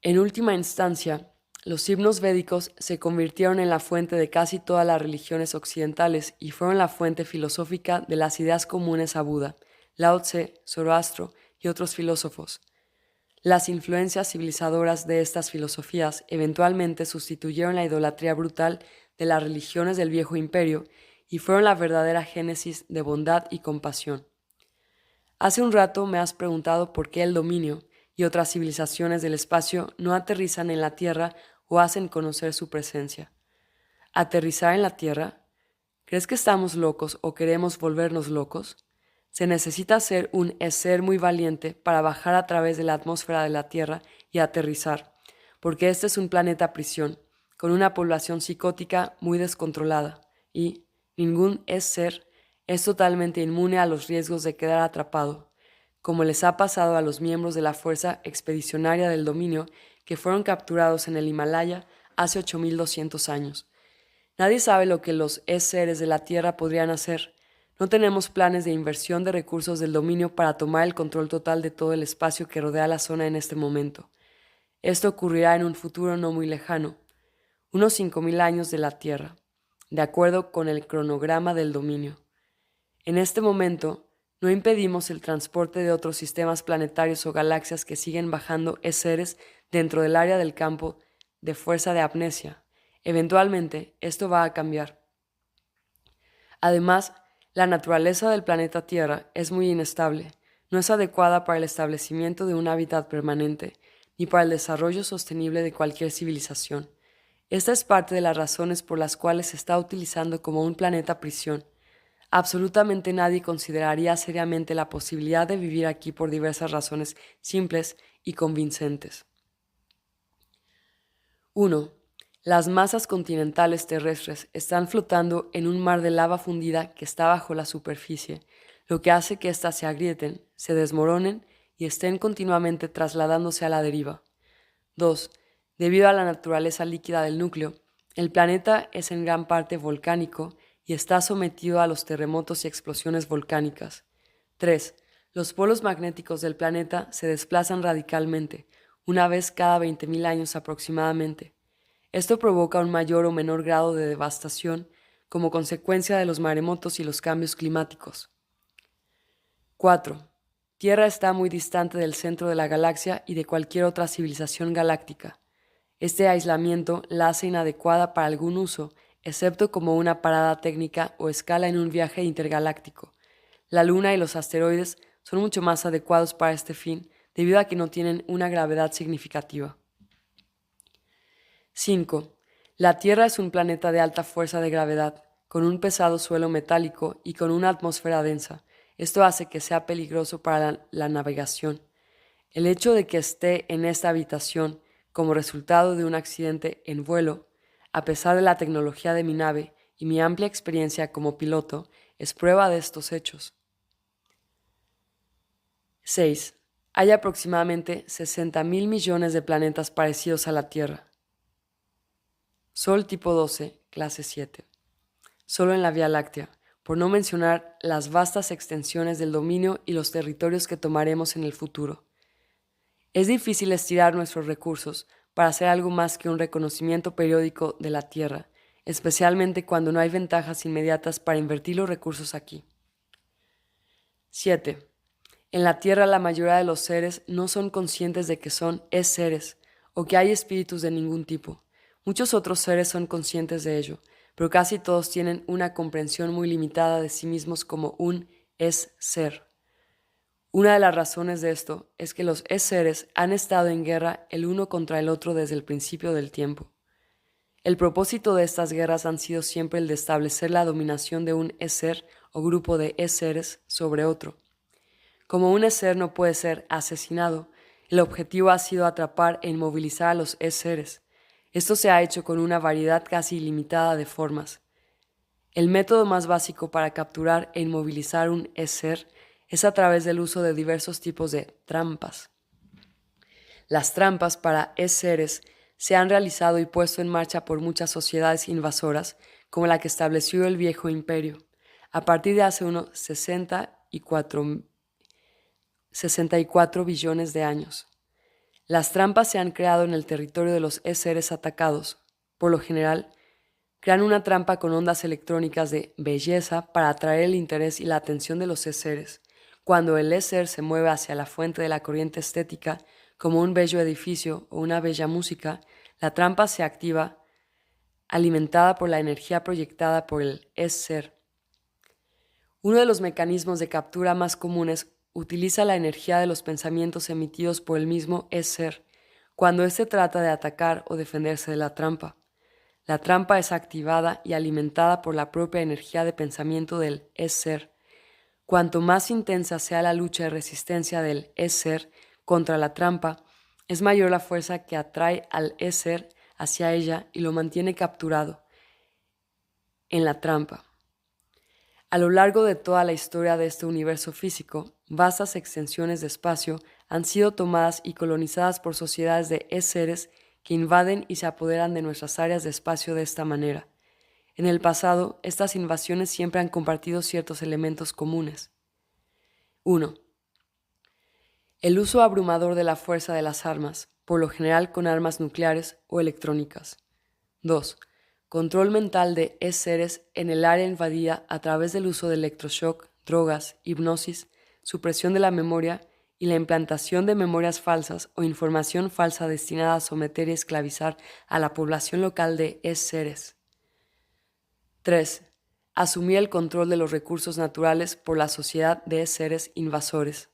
En última instancia, los himnos védicos se convirtieron en la fuente de casi todas las religiones occidentales y fueron la fuente filosófica de las ideas comunes a Buda, Lao Tse, Zoroastro y otros filósofos. Las influencias civilizadoras de estas filosofías eventualmente sustituyeron la idolatría brutal de las religiones del viejo imperio y fueron la verdadera génesis de bondad y compasión. Hace un rato me has preguntado por qué el dominio y otras civilizaciones del espacio no aterrizan en la Tierra o hacen conocer su presencia. ¿Aterrizar en la Tierra? ¿Crees que estamos locos o queremos volvernos locos? Se necesita ser un ser muy valiente para bajar a través de la atmósfera de la Tierra y aterrizar, porque este es un planeta prisión, con una población psicótica muy descontrolada, y ningún ser es totalmente inmune a los riesgos de quedar atrapado, como les ha pasado a los miembros de la Fuerza Expedicionaria del Dominio que fueron capturados en el Himalaya hace 8.200 años. Nadie sabe lo que los seres de la Tierra podrían hacer. No tenemos planes de inversión de recursos del dominio para tomar el control total de todo el espacio que rodea la zona en este momento. Esto ocurrirá en un futuro no muy lejano, unos 5.000 años de la Tierra, de acuerdo con el cronograma del dominio. En este momento, no impedimos el transporte de otros sistemas planetarios o galaxias que siguen bajando seres dentro del área del campo de fuerza de amnesia. Eventualmente, esto va a cambiar. Además, la naturaleza del planeta Tierra es muy inestable, no es adecuada para el establecimiento de un hábitat permanente, ni para el desarrollo sostenible de cualquier civilización. Esta es parte de las razones por las cuales se está utilizando como un planeta prisión. Absolutamente nadie consideraría seriamente la posibilidad de vivir aquí por diversas razones simples y convincentes. 1. Las masas continentales terrestres están flotando en un mar de lava fundida que está bajo la superficie. lo que hace que éstas se agrieten, se desmoronen y estén continuamente trasladándose a la deriva. 2. Debido a la naturaleza líquida del núcleo, el planeta es en gran parte volcánico y está sometido a los terremotos y explosiones volcánicas. 3. Los polos magnéticos del planeta se desplazan radicalmente, una vez cada 20.000 años aproximadamente. Esto provoca un mayor o menor grado de devastación como consecuencia de los maremotos y los cambios climáticos. 4. Tierra está muy distante del centro de la galaxia y de cualquier otra civilización galáctica. Este aislamiento la hace inadecuada para algún uso, excepto como una parada técnica o escala en un viaje intergaláctico. La Luna y los asteroides son mucho más adecuados para este fin, debido a que no tienen una gravedad significativa. 5. La Tierra es un planeta de alta fuerza de gravedad, con un pesado suelo metálico y con una atmósfera densa. Esto hace que sea peligroso para la navegación. El hecho de que esté en esta habitación como resultado de un accidente en vuelo, a pesar de la tecnología de mi nave y mi amplia experiencia como piloto, es prueba de estos hechos. 6. Hay aproximadamente 60.000 millones de planetas parecidos a la Tierra. Sol tipo 12, clase 7. Solo en la Vía Láctea, por no mencionar las vastas extensiones del dominio y los territorios que tomaremos en el futuro. Es difícil estirar nuestros recursos para hacer algo más que un reconocimiento periódico de la Tierra, especialmente cuando no hay ventajas inmediatas para invertir los recursos aquí. 7. En la Tierra la mayoría de los seres no son conscientes de que son seres o que hay espíritus de ningún tipo. Muchos otros seres son conscientes de ello, pero casi todos tienen una comprensión muy limitada de sí mismos como un ser. Una de las razones de esto es que los seres han estado en guerra el uno contra el otro desde el principio del tiempo. El propósito de estas guerras han sido siempre el de establecer la dominación de un ser o grupo de seres sobre otro. Como un ser no puede ser asesinado, el objetivo ha sido atrapar e inmovilizar a los seres. Esto se ha hecho con una variedad casi ilimitada de formas. El método más básico para capturar e inmovilizar un ser es a través del uso de diversos tipos de trampas. Las trampas para seres se han realizado y puesto en marcha por muchas sociedades invasoras, como la que estableció el Viejo Imperio, a partir de hace unos 64 billones de años. Las trampas se han creado en el territorio de los seres atacados. Por lo general, crean una trampa con ondas electrónicas de belleza para atraer el interés y la atención de los seres. Cuando el ser se mueve hacia la fuente de la corriente estética, como un bello edificio o una bella música, la trampa se activa, alimentada por la energía proyectada por el ser. Uno de los mecanismos de captura más comunes utiliza la energía de los pensamientos emitidos por el mismo ser, cuando éste trata de atacar o defenderse de la trampa. La trampa es activada y alimentada por la propia energía de pensamiento del ser. Cuanto más intensa sea la lucha de resistencia del ser contra la trampa, es mayor la fuerza que atrae al ser hacia ella y lo mantiene capturado en la trampa. A lo largo de toda la historia de este universo físico, vastas extensiones de espacio han sido tomadas y colonizadas por sociedades de seres que invaden y se apoderan de nuestras áreas de espacio de esta manera. En el pasado, estas invasiones siempre han compartido ciertos elementos comunes. 1. El uso abrumador de la fuerza de las armas, por lo general con armas nucleares o electrónicas. 2. Control mental de seres en el área invadida a través del uso de electroshock, drogas, hipnosis, supresión de la memoria y la implantación de memorias falsas o información falsa destinada a someter y esclavizar a la población local de seres. 3. Asumir el control de los recursos naturales por la sociedad de seres invasores.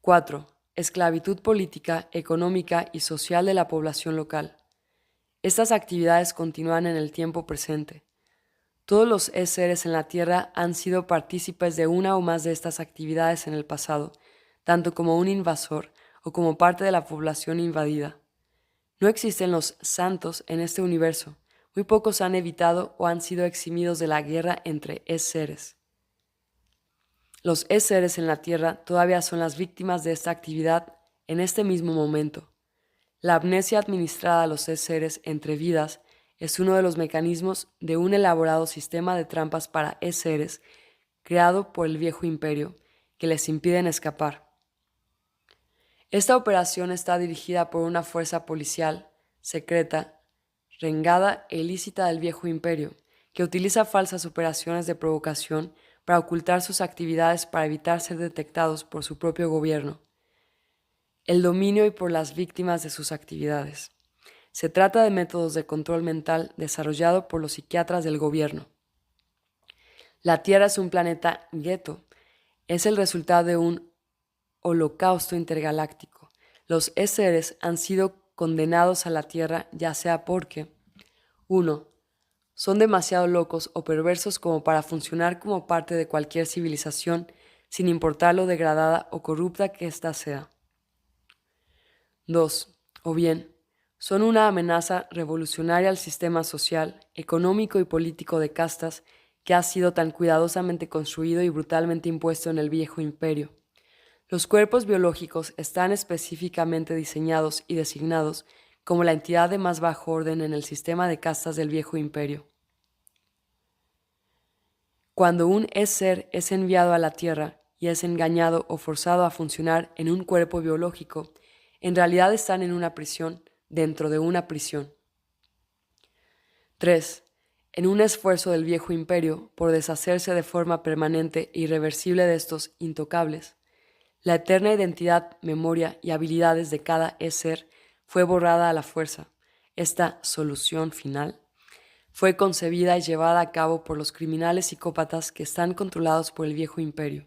4. Esclavitud política, económica y social de la población local. Estas actividades continúan en el tiempo presente. Todos los seres en la Tierra han sido partícipes de una o más de estas actividades en el pasado, tanto como un invasor o como parte de la población invadida. No existen los santos en este universo. Muy pocos han evitado o han sido eximidos de la guerra entre seres. Los seres en la Tierra todavía son las víctimas de esta actividad en este mismo momento. La amnesia administrada a los seres entre vidas es uno de los mecanismos de un elaborado sistema de trampas para seres creado por el viejo imperio que les impiden escapar. Esta operación está dirigida por una fuerza policial, secreta, rengada e ilícita del viejo imperio, que utiliza falsas operaciones de provocación para ocultar sus actividades para evitar ser detectados por su propio gobierno, el dominio y por las víctimas de sus actividades. Se trata de métodos de control mental desarrollado por los psiquiatras del gobierno. La Tierra es un planeta gueto. Es el resultado de un holocausto intergaláctico. Los seres han sido condenados a la Tierra ya sea porque 1. Son demasiado locos o perversos como para funcionar como parte de cualquier civilización sin importar lo degradada o corrupta que ésta sea. 2. O bien, son una amenaza revolucionaria al sistema social, económico y político de castas que ha sido tan cuidadosamente construido y brutalmente impuesto en el viejo imperio. Los cuerpos biológicos están específicamente diseñados y designados como la entidad de más bajo orden en el sistema de castas del viejo imperio. Cuando un ser es enviado a la Tierra y es engañado o forzado a funcionar en un cuerpo biológico, en realidad están en una prisión dentro de una prisión. 3. En un esfuerzo del viejo imperio por deshacerse de forma permanente e irreversible de estos intocables, la eterna identidad, memoria y habilidades de cada ser fue borrada a la fuerza. Esta solución final fue concebida y llevada a cabo por los criminales psicópatas que están controlados por el viejo imperio.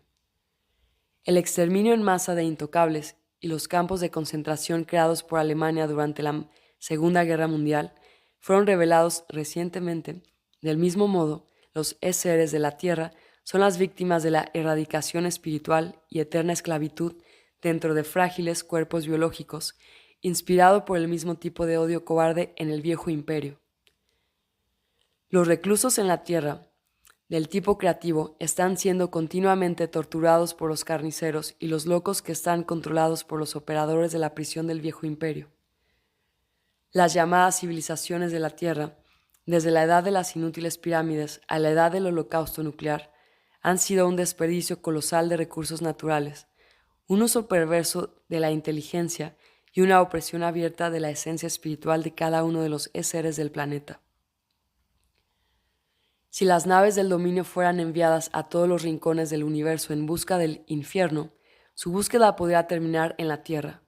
El exterminio en masa de intocables y los campos de concentración creados por Alemania durante la Segunda Guerra Mundial fueron revelados recientemente. Del mismo modo, los seres de la Tierra son las víctimas de la erradicación espiritual y eterna esclavitud dentro de frágiles cuerpos biológicos, inspirado por el mismo tipo de odio cobarde en el viejo imperio. Los reclusos en la Tierra, del tipo creativo, están siendo continuamente torturados por los carniceros y los locos que están controlados por los operadores de la prisión del viejo imperio. Las llamadas civilizaciones de la Tierra, desde la edad de las inútiles pirámides a la edad del holocausto nuclear, han sido un desperdicio colosal de recursos naturales, un uso perverso de la inteligencia y una opresión abierta de la esencia espiritual de cada uno de los seres del planeta. Si las naves del dominio fueran enviadas a todos los rincones del universo en busca del infierno, su búsqueda podría terminar en la Tierra.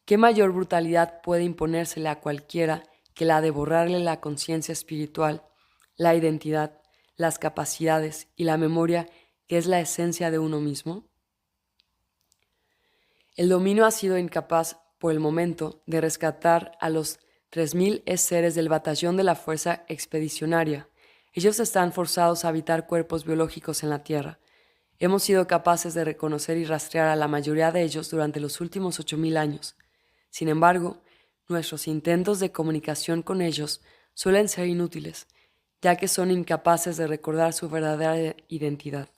¿Qué mayor brutalidad puede imponérsele a cualquiera que la de borrarle la conciencia espiritual, la identidad, las capacidades y la memoria que es la esencia de uno mismo? El dominio ha sido incapaz, por el momento, de rescatar a los 3.000 seres del batallón de la Fuerza Expedicionaria. Ellos están forzados a habitar cuerpos biológicos en la Tierra. Hemos sido capaces de reconocer y rastrear a la mayoría de ellos durante los últimos 8.000 años. Sin embargo, nuestros intentos de comunicación con ellos suelen ser inútiles, ya que son incapaces de recordar su verdadera identidad.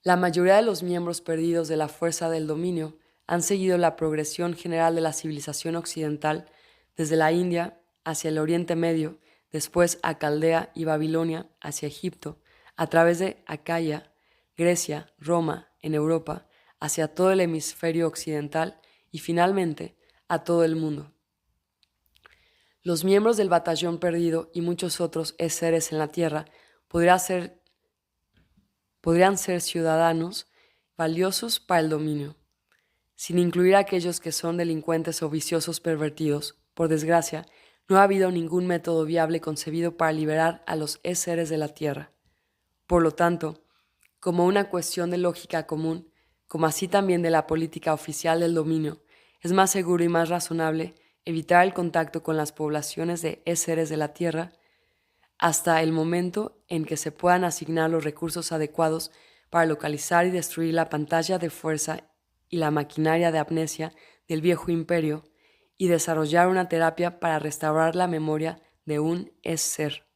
La mayoría de los miembros perdidos de la fuerza del dominio han seguido la progresión general de la civilización occidental desde la India hacia el Oriente Medio, después a Caldea y Babilonia hacia Egipto, a través de Acaya, Grecia, Roma, en Europa, hacia todo el hemisferio occidental y finalmente a todo el mundo. Los miembros del batallón perdido y muchos otros seres en la Tierra podrían ser ciudadanos valiosos para el dominio, sin incluir a aquellos que son delincuentes o viciosos pervertidos. Por desgracia, no ha habido ningún método viable concebido para liberar a los seres de la Tierra. Por lo tanto, como una cuestión de lógica común, como así también de la política oficial del dominio, es más seguro y más razonable evitar el contacto con las poblaciones de seres de la Tierra hasta el momento en que se puedan asignar los recursos adecuados para localizar y destruir la pantalla de fuerza y la maquinaria de amnesia del viejo imperio y desarrollar una terapia para restaurar la memoria de un ser.